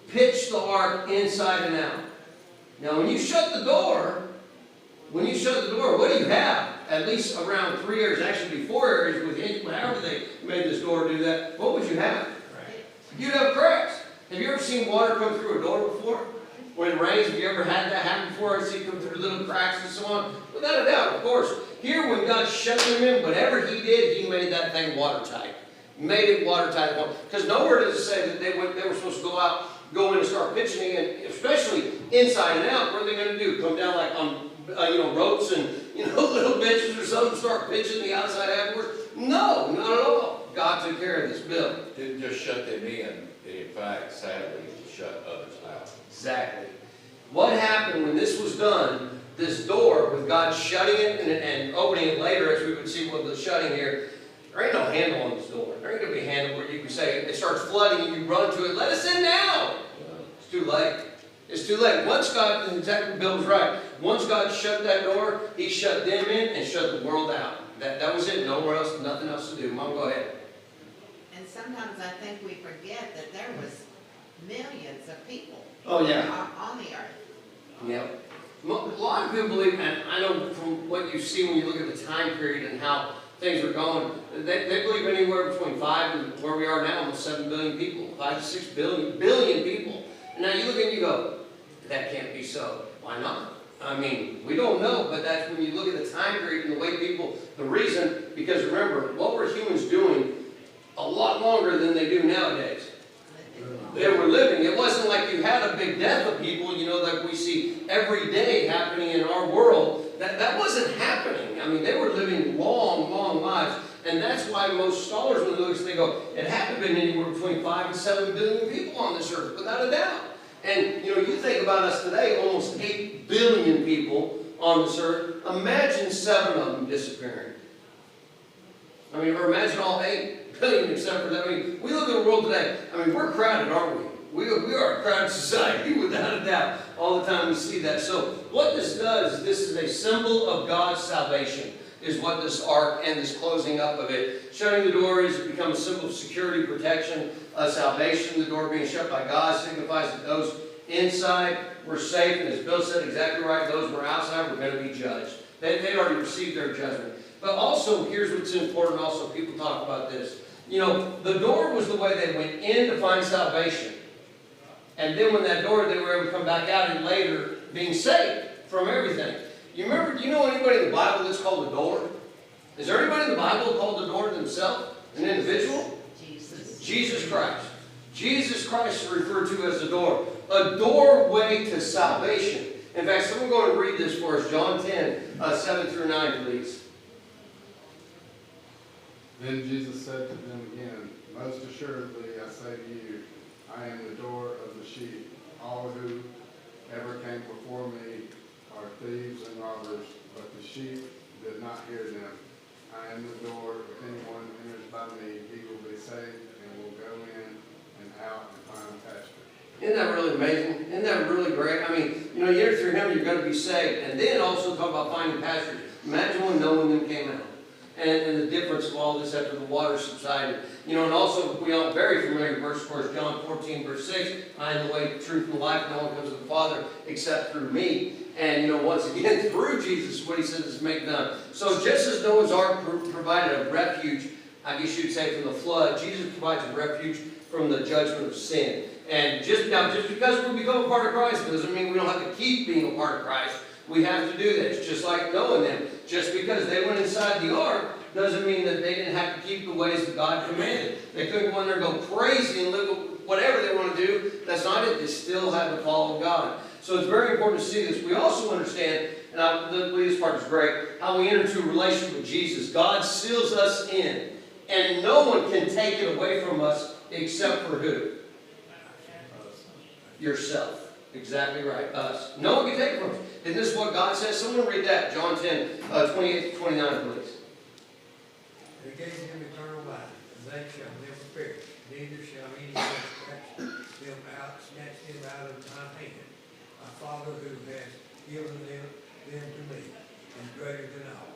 Pitch the ark inside and out. Now, when you shut the door, what do you have? At least around 3 areas, actually 4 areas within, however they made this door do that. What would you have? You'd have cracks. Have you ever seen water come through a door before? When it rains, have you ever had that happen before? I see it come through little cracks and so on. Without a doubt, of course. Here, when God shut them in, whatever He did, He made that thing watertight. Made it watertight. Because nowhere does it say that they were supposed to go in and start pitching it, especially inside and out. What are they going to do? Come down like on ropes and little bitches or something, start pitching the outside afterwards? No, not at all. God took care of this bill. Didn't just shut them in. In fact, sadly, shut others out. Exactly. What happened when this was done, this door, with God shutting it and opening it later, as we would see with the shutting here, there ain't no handle on this door. There ain't going to be a handle where you can say, it starts flooding and you run to it, let us in now. It's too late. It's too late. Once God, and exactly Bill was right, once God shut that door, He shut them in and shut the world out. That was it. Nowhere else, nothing else to do. Mom, go ahead. And sometimes I think we forget that there was millions of people Oh, yeah. on the earth. Yep. A lot of people believe, and I know from what you see when you look at the time period and how things are going, they believe anywhere between 5 and where we are now, almost 7 billion people, 5 to 6 billion people. And now you look and you go, that can't be so. Why not? I mean, we don't know, but that's when you look at the time period and the way people, the reason, because remember, what were humans doing a lot longer than they do nowadays? They were living. It wasn't like you had a big death of people, like we see every day happening in our world. That wasn't happening. I mean, they were living long, long lives. And that's why most scholars, when they look, they go, it had to have been anywhere between 5 and 7 billion people on this earth, without a doubt. And, you think about us today, almost 8 billion people on this earth. Imagine 7 of them disappearing. I mean, or imagine all 8 billion except for that. I mean, we look at the world today. I mean, we're crowded, aren't we? We are a crowded society, without a doubt. All the time we see that. So what this does, this is a symbol of God's salvation, is what this ark and this closing up of it. Shutting the door is to become a symbol of security, protection, salvation. The door being shut by God signifies that those inside were safe. And as Bill said exactly right, those who were outside were going to be judged. They'd already received their judgment. But also, here's what's important also, people talk about this. The door was the way they went in to find salvation. And then when that door, they were able to come back out and later being saved from everything. Do you know anybody in the Bible that's called a door? Is there anybody in the Bible called a door themselves? An individual? Jesus. Jesus Christ. Jesus Christ is referred to as a door. A doorway to salvation. In fact, someone go and read this for us. John 10, 7 through 9, please. Then Jesus said to them again, most assuredly I say to you, I am the door of the sheep. All who ever came before me are thieves and robbers, but the sheep did not hear them. I am the door. If anyone enters by me, he will be saved and will go in and out and find pasture. Isn't that really amazing? Isn't that really great? I mean, you enter through Him, you're going to be saved. And then also talk about finding pastures. Imagine when no one of them came out. and the difference of all this after the water subsided. You know, and also, we are very familiar verse, of course, John 14, verse 6, I am the way, the truth, and the life. No one comes to the Father except through me. And, you know, once again, through Jesus, what he says is make done. So just as Noah's Ark provided a refuge, I guess you'd say, from the flood, Jesus provides a refuge from the judgment of sin. And just because we become a part of Christ doesn't mean we don't have to keep being a part of Christ. We have to do that. It's just like Noah and them. Just because they went inside the ark doesn't mean that they didn't have to keep the ways that God commanded. They couldn't go in there and go crazy and live whatever they want to do. That's not it. They still had to follow God. So it's very important to see this. We also understand, and I believe this part is great, how we enter into a relationship with Jesus. God seals us in, and no one can take it away from us except for who? Yourself. Exactly right. Us. No one can take it from us. Isn't this what God says? Someone read that. John 10, 28 to 29, please. He gave them eternal life, and they shall never perish, neither shall anyone snatch them out of my hand. My Father who has given them to me is greater than all,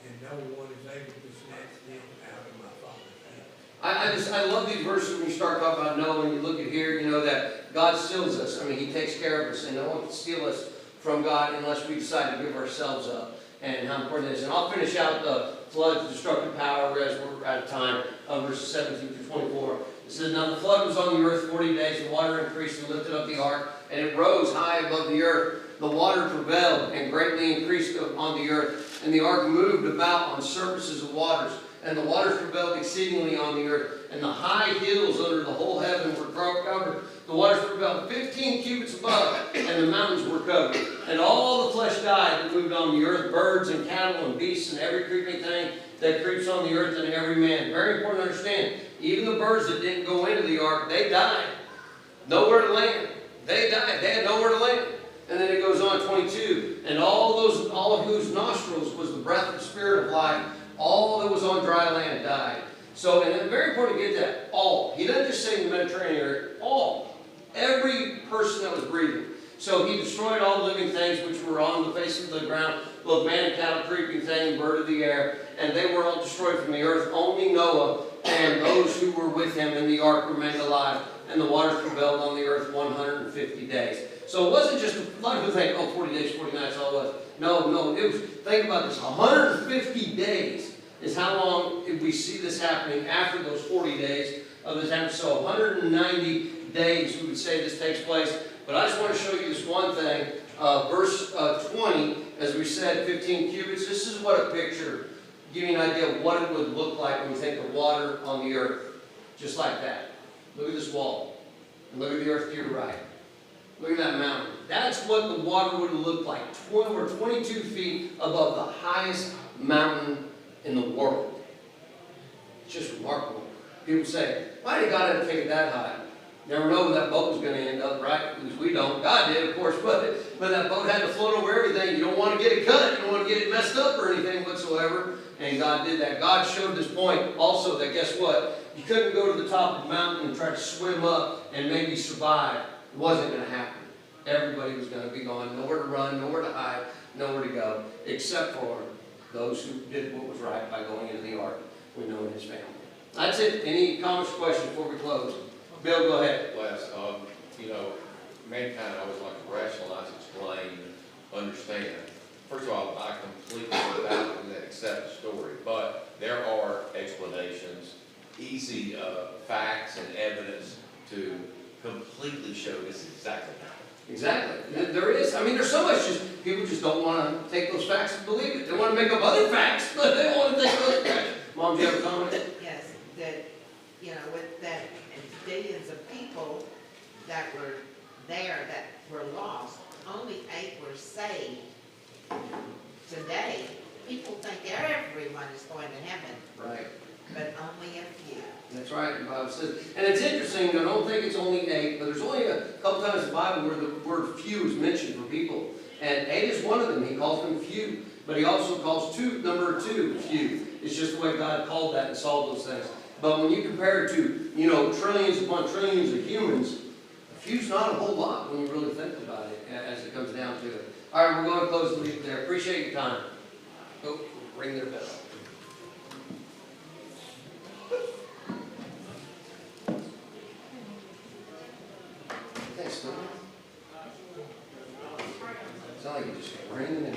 and no one is able to snatch them out of my Father's hand. I love these verses when you start talking about Noah, and you look at here, you know, that God seals us. I mean, he takes care of us, and no one can steal us from God unless we decide to give ourselves up. And how important it is. And I'll finish out the flood's destructive power as we're out of time, verses 17 through 24. It says, now the flood was on the earth 40 days. The water increased and lifted up the ark, and it rose high above the earth. The water prevailed and greatly increased on the earth, and the ark moved about on surfaces of waters. And the waters prevailed exceedingly on the earth, and the high hills under the whole heaven were covered. The waters prevailed 15 cubits above, and the mountains were covered. And all the flesh died that moved on the earth, birds and cattle and beasts and every creeping thing that creeps on the earth, and every man. Very important to understand, even the birds that didn't go into the ark, they died. Nowhere to land. They died. They had nowhere to land. And then it goes on, 22. And all of whose nostrils was the breath of the spirit of life, all that was on dry land died. So, and it's very important to get that. All. He doesn't just say in the Mediterranean area. All. Every person that was breathing. So he destroyed all the living things which were on the face of the ground, both man and cattle, creeping thing, and bird of the air. And they were all destroyed from the earth. Only Noah and those who were with him in the ark remained alive. And the waters prevailed on the earth 150 days. So it wasn't just, a lot of people think, oh, 40 days, 40 nights, all it was. No, it was, think about this, 150 days is how long we see this happening after those 40 days of this happening. So 190 days we would say this takes place. But I just want to show you this one thing. Verse 20, as we said, 15 cubits. This is what a picture, give you an idea of what it would look like when you think of water on the earth. Just like that. Look at this wall. And look at the earth to your right. Look at that mountain. That's what the water would have looked like. 22 feet above the highest mountain in the world. It's just remarkable. People say, why did God have to take it that high? Never know where that boat was going to end up, right? Because we don't. God did, of course, but that boat had to float over everything. You don't want to get it cut. You don't want to get it messed up or anything whatsoever. And God did that. God showed this point also that, guess what? You couldn't go to the top of the mountain and try to swim up and maybe survive. It wasn't going to happen. Everybody was going to be gone. Nowhere to run, nowhere to hide, nowhere to go, except for those who did what was right by going into the ark. We know in his family. That's it. Any comments or questions before we close? Bill, go ahead. Les, you know, mankind always like to rationalize, explain, understand. First of all, I completely without accept the story, but there are explanations, easy facts and evidence to completely show this is exactly how. Exactly. There is. I mean, there's so much just, people just don't want to take those facts and believe it. They want to make up other facts, but they don't want to take those facts. Mom, do you have a comment? Yes, that, you know, with that billions of people that were there that were lost, only 8 were saved. Today, people think everyone is going to heaven. Right. But only a few. That's right, the Bible says. And it's interesting, I don't think it's only 8, but there's only a couple times in the Bible where the word few is mentioned for people. And 8 is one of them. He calls them few. But he also calls number 2 few. It's just the way God called that and saw those things. But when you compare it to, you know, trillions upon trillions of humans, a few's not a whole lot when you really think about it as it comes down to it. All right, we're going to close the meeting there. Appreciate your time. Go ring their bell. Sound like you just ringing and.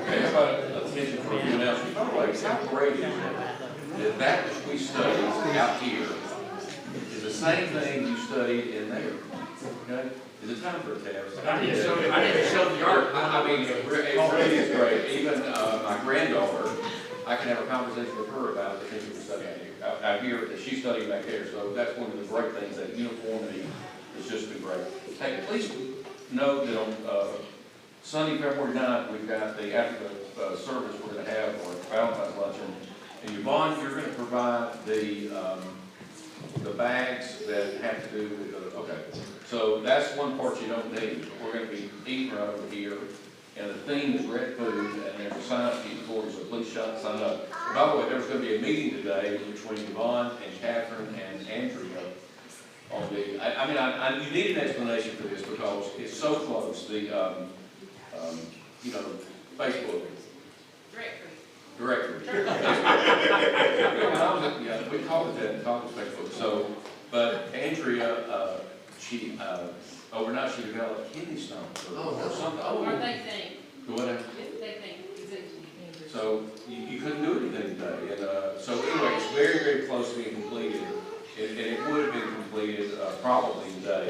Okay, how about attention for a few announcements? By the way, how great is it that which we study out here is the same thing you studied in there? Okay? Is it time for a test? I need to show the art. I mean, it really is great. Even my granddaughter, I can have a conversation with her about the things we study out here that she's studying back there. So that's one of the great things, that uniformity has just been great. Hey, please know that on Sunday, February 9th, we've got the, after the service, we're going to have our Valentine's luncheon. And Yvonne, you're going to provide the bags that have to do with the, okay. So that's one part you don't need. We're going to be eating right over here. And the theme is red food, and there's a sign-up sheet for you, so please sign up. And by the way, there's going to be a meeting today between Yvonne and Catherine and Andrea on the, you need an explanation for this because it's so close, the, you know, Facebook. Directory. Yeah, we call it that in college Facebook. So, but Andrea, she, overnight she developed kidney stones or something. Or they think. Whatever. They think. So you couldn't do anything today. And so anyway, it's very, very close to being completed. And it would have been completed probably today,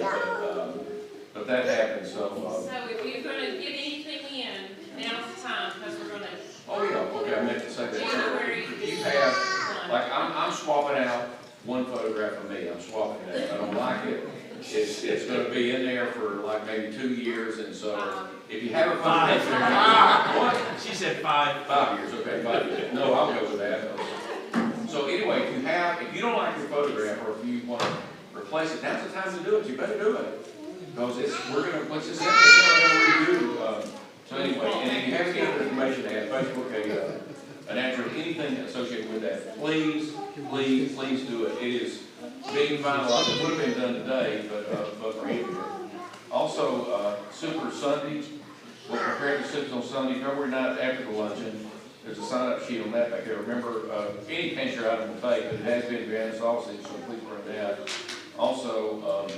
but that happened. So if you're gonna get anything in, now's the time, because we're gonna. oh yeah, okay, I meant to say that. January. So you have, like, I'm swapping out one photograph of me. I'm swapping it out. I don't like it. It's going to be in there for like maybe 2 years, and so if you have a photograph, what? She said 5. 5 years, okay, 5 years. No, I'll go with that. replace it, now's the time to do it, you better do it. Because let's just say, we're gonna redo, so anyway, and if you have any other information, to add Facebook, an address, anything associated with that, please do it. It is being finalized, it would have been done today, but we're here. Also, Super Sunday, we're preparing to sit on Sunday, February 9th after the luncheon. There's a sign-up sheet on that back there. Remember, any pantry item will take, but it has been Vienna sausage, so please bring it down. Also,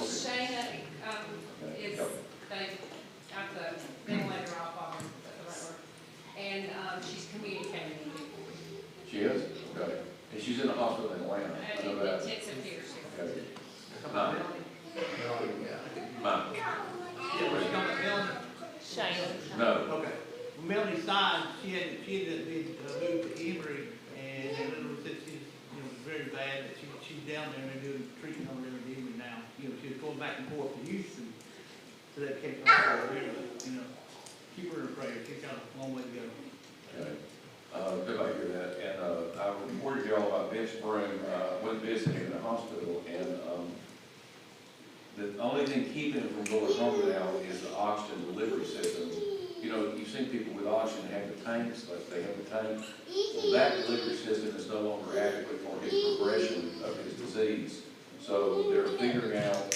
Shayna, is, they got the ventilator off of her, and, she's communicating with people. she is? Okay. And she's in the hospital in Atlanta. I know that. Intensive care center. Okay. Mine. Mine. Shayna. No. Okay. Well, Melanie signed, she ended up being moved to Emory, and in other words, that she's, very bad, that she's down there and they're doing treatment over there in Emory now. She was going back and forth to Houston, so that kept her over here, but, keep her in prayer, she's got a long way to go. Okay. Good to hear that. And, I reported to y'all about Ben Spring, went visiting in the hospital, and, the only thing keeping him from going home now is the oxygen delivery system. You've seen people with oxygen have the tanks, like they have the tank. Well, that delivery system is no longer adequate for his progression of his disease. So they're figuring out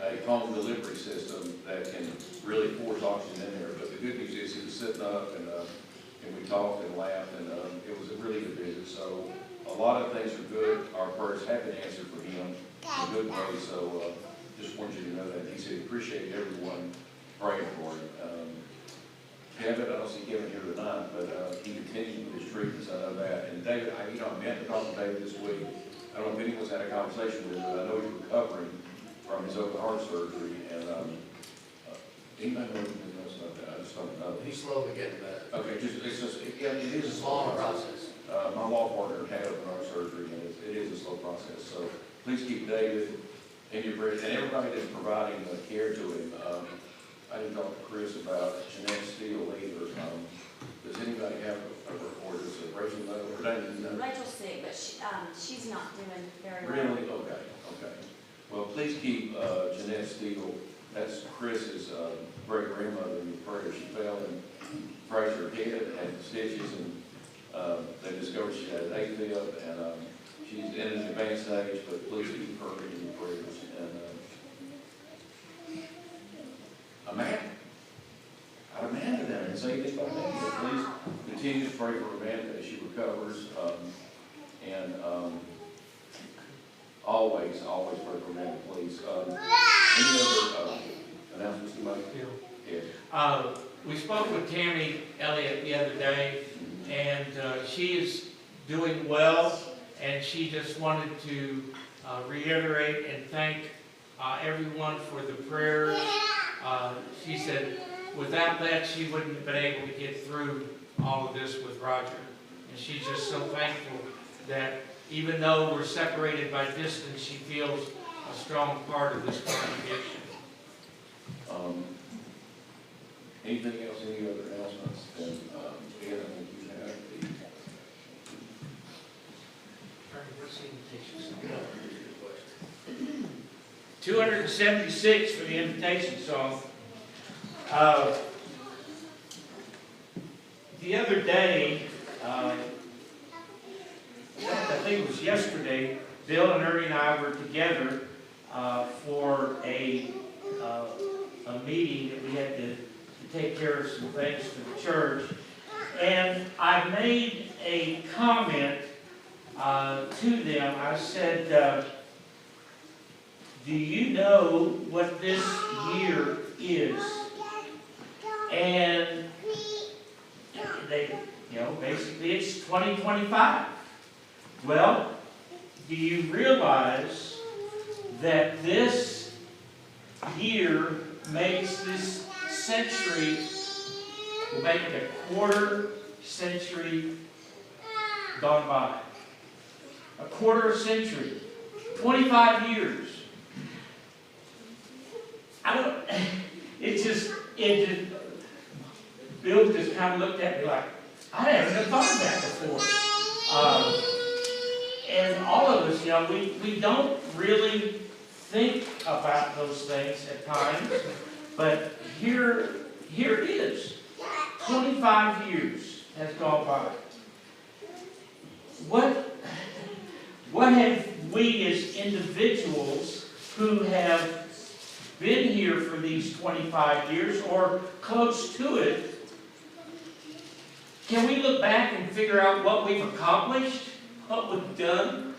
a home delivery system that can really force oxygen in there. But the good news is he was sitting up and we talked and laughed, and it was a really good visit. So a lot of things are good. Our prayers have been answered for him in a good way. So just wanted you to know that. He said he appreciated everyone praying for him. Kevin, I don't see Kevin here tonight, but he continued with his treatments, I know that. And David, I meant to talk to David this week. I don't know if anyone's had a conversation with him, but I know he's recovering from his open heart surgery. And anybody know anything else about that? I just don't know. He's slowly getting better. Okay, it is It's a long process. My law partner had open heart surgery, and it is a slow process. So please keep David in your prayers, and everybody that's providing care to him. I didn't talk to Chris about Jeanette Steele either. Does anybody have a report? Is it Rachel know or David know? Rachel's sick, but she's not doing very well. Really? Okay. Well, please keep Jeanette Steele, that's Chris's great grandmother, in your prayers. She fell and fractured her head, had stitches, and they discovered she had an AFib, and she's in an advanced stage, but please keep her in your prayers. And Amanda there, and say anything about Amanda. Please continue to pray for Amanda as she recovers, and always pray for Amanda, please. Any other announcements to make? Yes. We spoke with Tammy Elliott the other day, and she is doing well, and she just wanted to reiterate and thank everyone for the prayers. She said without that she wouldn't have been able to get through all of this with Roger. And she's just so thankful that even though we're separated by distance, she feels a strong part of this congregation. Anything else, any other announcements? And again, I think you have the... 276 for the invitation song. The other day, I think it was yesterday, Bill and Ernie and I were together for a meeting that we had to take care of some things for the church. And I made a comment to them. I said, do you know what this year is? And they, basically it's 2025. Well, do you realize that this year makes this century, will make it a quarter century gone by? A quarter century. 25 years. Bill just kind of looked at me like, I haven't thought of that before. and all of us, you know, we don't really think about those things at times, but here it is. 25 years has gone by. What have we as individuals who have been here for these 25 years or close to it, can we look back and figure out what we've accomplished, what we've done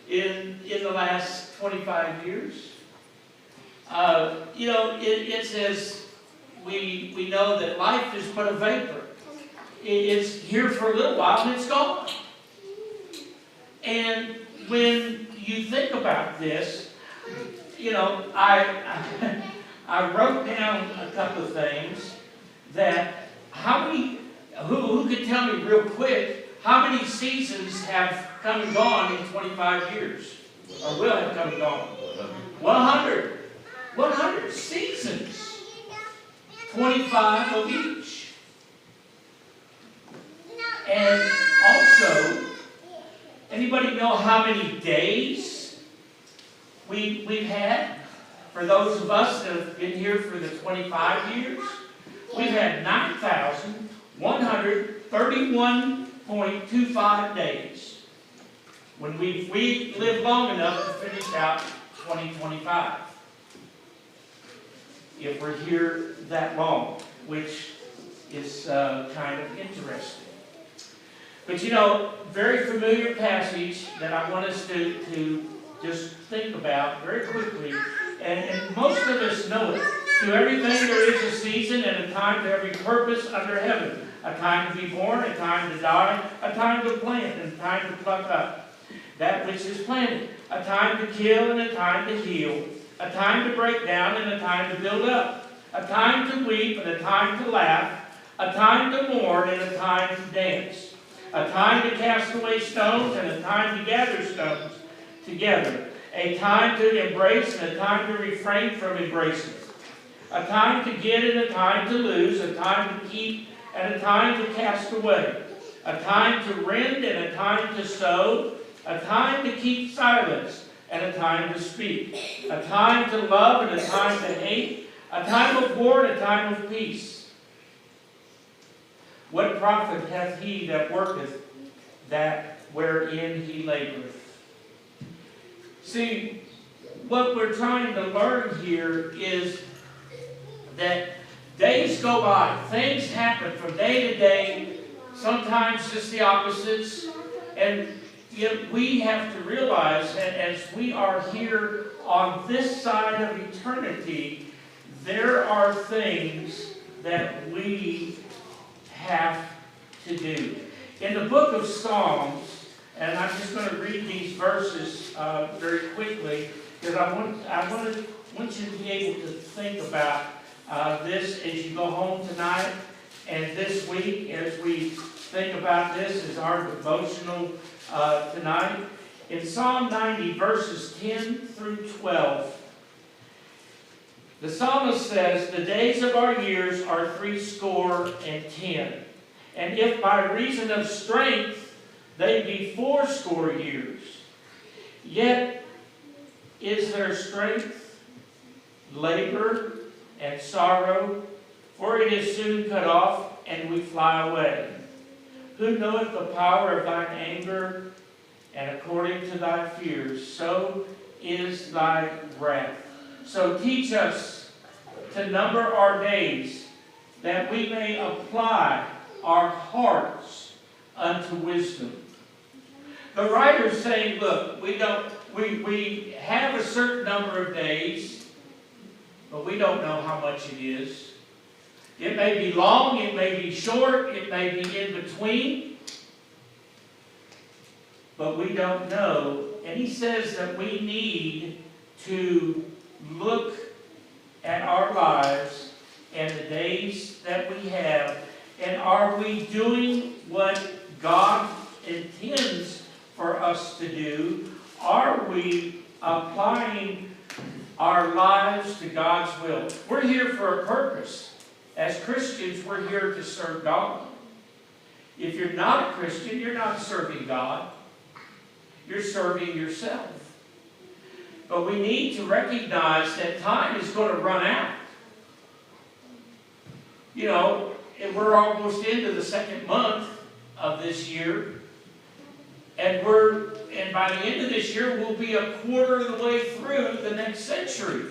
in the last 25 years? You know, it says we know that life is but a vapor. It's here for a little while and it's gone. And when you think about this, you know, I wrote down a couple of things that who could tell me real quick how many seasons have come and gone in 25 years? Or will have come and gone? 100. 100 seasons. 25 of each. And also, anybody know how many days we've had? For those of us that have been here for the 25 years, we've had 9,131.25 days. When we lived long enough to finish out 2025. If we're here that long, which is kind of interesting. But you know, very familiar passage that I want us to just think about very quickly, and most of us know it. To everything there is a season and a time to every purpose under heaven. A time to be born, a time to die, a time to plant, and a time to pluck up that which is planted. A time to kill and a time to heal. A time to break down and a time to build up. A time to weep and a time to laugh. A time to mourn and a time to dance. A time to cast away stones and a time to gather stones together. A time to embrace and a time to refrain from embracing. A time to get and a time to lose. A time to keep and a time to cast away. A time to rend and a time to sow. A time to keep silence and a time to speak. A time to love and a time to hate. A time of war and a time of peace. What profit hath he that worketh that wherein he laboreth? See, what we're trying to learn here is that days go by, things happen from day to day, sometimes just the opposites, and yet we have to realize that as we are here on this side of eternity, there are things that we have to do. In the book of Psalms, and I'm just going to read these verses very quickly, because I want you to be able to think about this as you go home tonight and this week as we think about this as our devotional tonight. In Psalm 90, verses 10 through 12, the psalmist says, "The days of our years are 70, and if by reason of strength they be 80 years, yet is their strength labor and sorrow, for it is soon cut off, and we fly away. Who knoweth the power of thine anger, and according to thy fears, so is thy wrath. So teach us to number our days, that we may apply our hearts unto wisdom." The writer's saying, look, we have a certain number of days, but we don't know how much it is. It may be long, it may be short, it may be in between, but we don't know. And he says that we need to look at our lives and the days that we have, and are we doing what God intends for us to do? Are we applying our lives to God's will? We're here for a purpose. As Christians, we're here to serve God. If you're not a Christian, you're not serving God. you're serving yourself. But we need to recognize that time is going to run out. You know, and we're almost into the second month of this year. And by the end of this year, we'll be a quarter of the way through the next century.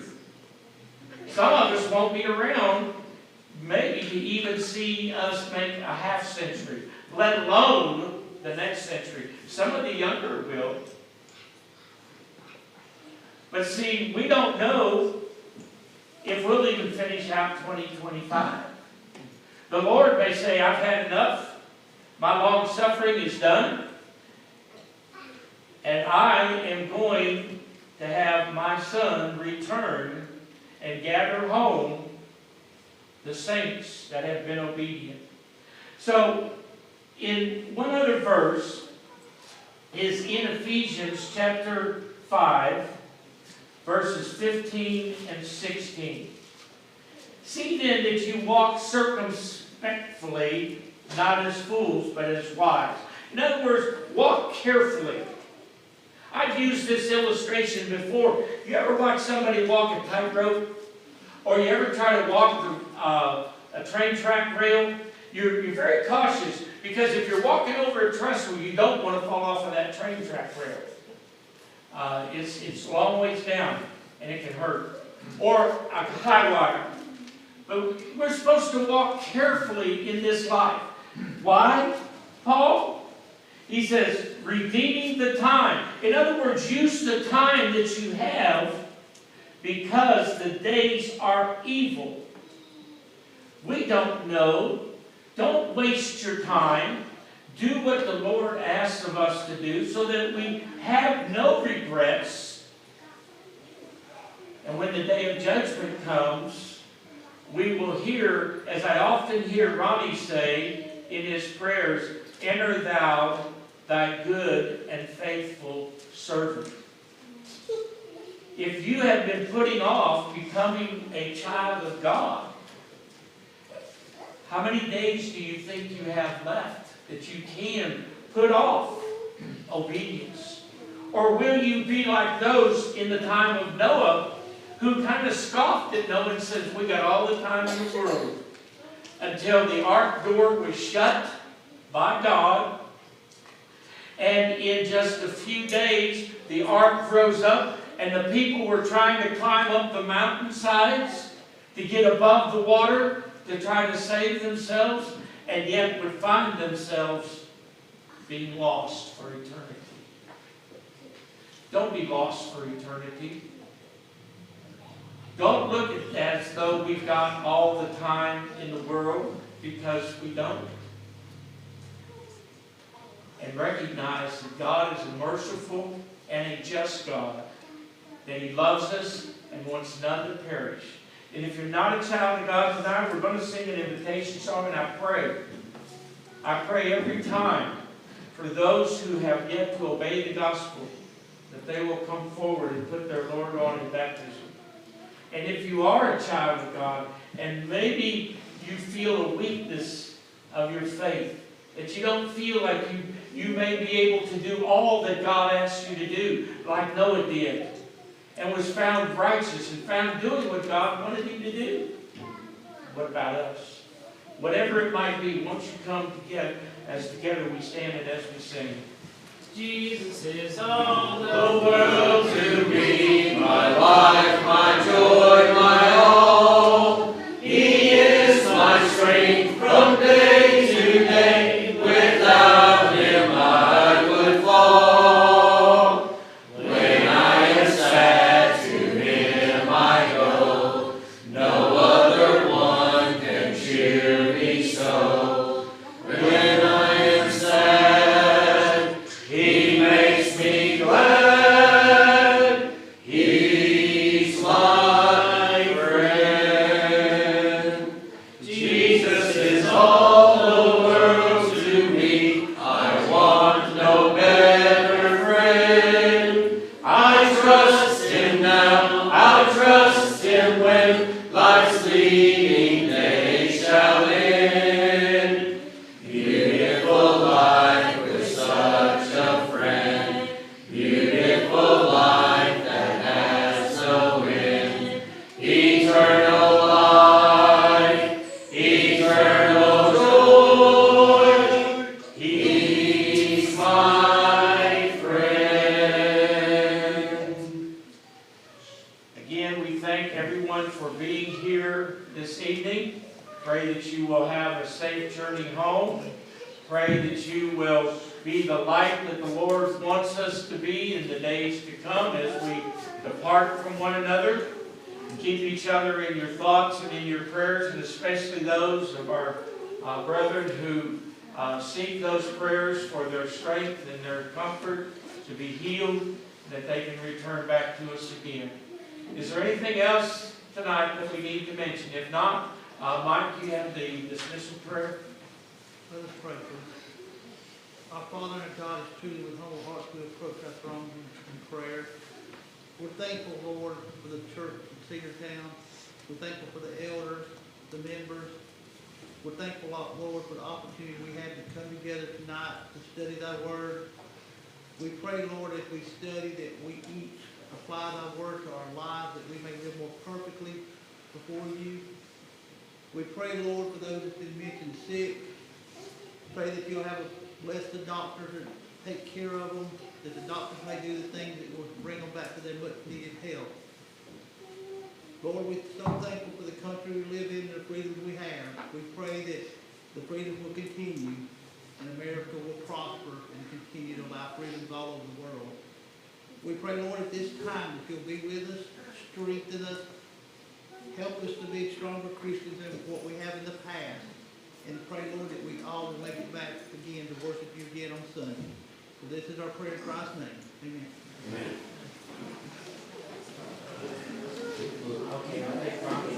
Some of us won't be around, maybe to even see us make a half century, let alone the next century. Some of the younger will. But see, we don't know if we'll even finish out 2025. The Lord may say, I've had enough. My long suffering is done. And I am going to have my Son return and gather home the saints that have been obedient. So, in one other verse is in Ephesians chapter 5, verses 15 and 16. See then that you walk circumspectly, not as fools, but as wise. In other words, walk carefully. I've used this illustration before. You ever watch somebody walk a tightrope? Or you ever try to walk a train track rail? You're very cautious, because if you're walking over a trestle, you don't want to fall off of that train track rail. It's a long ways down, and it can hurt. Or a high wire. But we're supposed to walk carefully in this life. Why, Paul? He says, redeeming the time. In other words, use the time that you have, because the days are evil. We don't know. Don't waste your time. Do what the Lord asks of us to do, so that we have no regrets. And when the day of judgment comes, we will hear, as I often hear Ronnie say in his prayers, enter thou thy good and faithful servant. If you have been putting off becoming a child of God, how many days do you think you have left that you can put off obedience? Or will you be like those in the time of Noah, who kind of scoffed at Noah and says, we got all the time in the world, until the ark door was shut by God, and in just a few days the ark rose up, and the people were trying to climb up the mountainsides to get above the water to try to save themselves, and yet would find themselves being lost for eternity. Don't be lost for eternity. Don't look at it as though we've got all the time in the world, because we don't. And recognize that God is a merciful and a just God, that He loves us and wants none to perish. And if you're not a child of God tonight, we're going to sing an invitation song, and I pray every time for those who have yet to obey the gospel, that they will come forward and put their Lord on in baptism. And if you are a child of God, and maybe you feel a weakness of your faith, that you don't feel like you may be able to do all that God asks you to do, like Noah did, and was found righteous and found doing what God wanted him to do. What about us? Whatever it might be, won't you come together as together we stand and as we sing. Jesus is all the world to me, my life, my joy, my all. He is my strength from day to day. Without Him I would fall. When I am sad, to Him I go. No other one can cheer me so. When I am sad, He makes me glad. He's my friend. that you will have a safe journey home. Pray that you will be the light that the Lord wants us to be in the days to come as we depart from one another. Keep each other in your thoughts and in your prayers, and especially those of our brethren who seek those prayers for their strength and their comfort to be healed, that they can return back to us again. Is there anything else tonight that we need to mention? If not, Mike, you have the dismissal prayer. Let us pray, please. Our Father and God, is truly with humble hearts we approach our throne in prayer. We're thankful, Lord, for the church in Cedartown. We're thankful for the elders, the members. We're thankful, Lord, for the opportunity we had to come together tonight to study thy word. We pray, Lord, as we study that we each apply thy word to our lives, that we may live more perfectly before you. We pray, Lord, for those that have been mentioned sick. Pray that you'll have bless the doctors and take care of them, that the doctors may do the things that will bring them back to their much needed health. Lord, we're so thankful for the country we live in and the freedoms we have. We pray that the freedoms will continue and America will prosper and continue to allow freedoms all over the world. We pray, Lord, at this time that you'll be with us, strengthen us, help us to be stronger Christians than what we have in the past. And pray, Lord, that we all will make it back again to worship you again on Sunday. So this is our prayer in Christ's name. Amen. Amen. Okay, I'll take promise.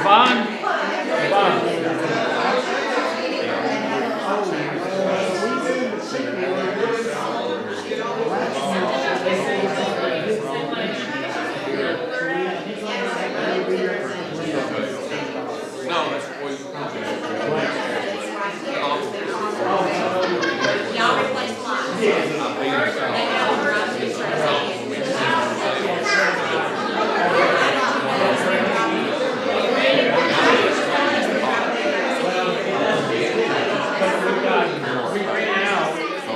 Yvonne? Yvonne? No, that's what Y'all replace lots. They have a garage in front of We ran out,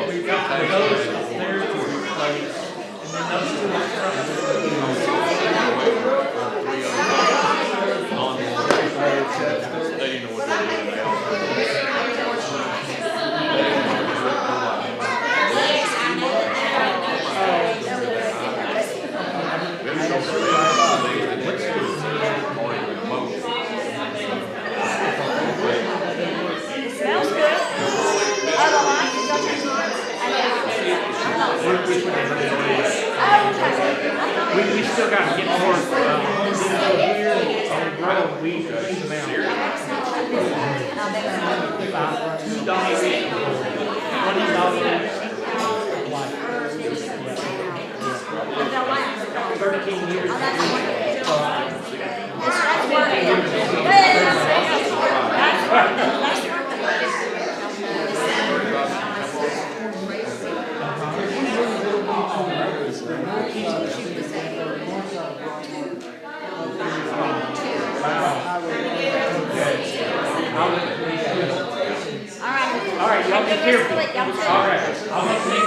we've got those upstairs to replace, and then those two up front. they know what they're doing now. Smells good. Oh, the lights, is that your lights? We still got to get more, here on the road, we leave them out. $2 each, $20 each. 13 years. All right, y'all be careful. All right, I'll make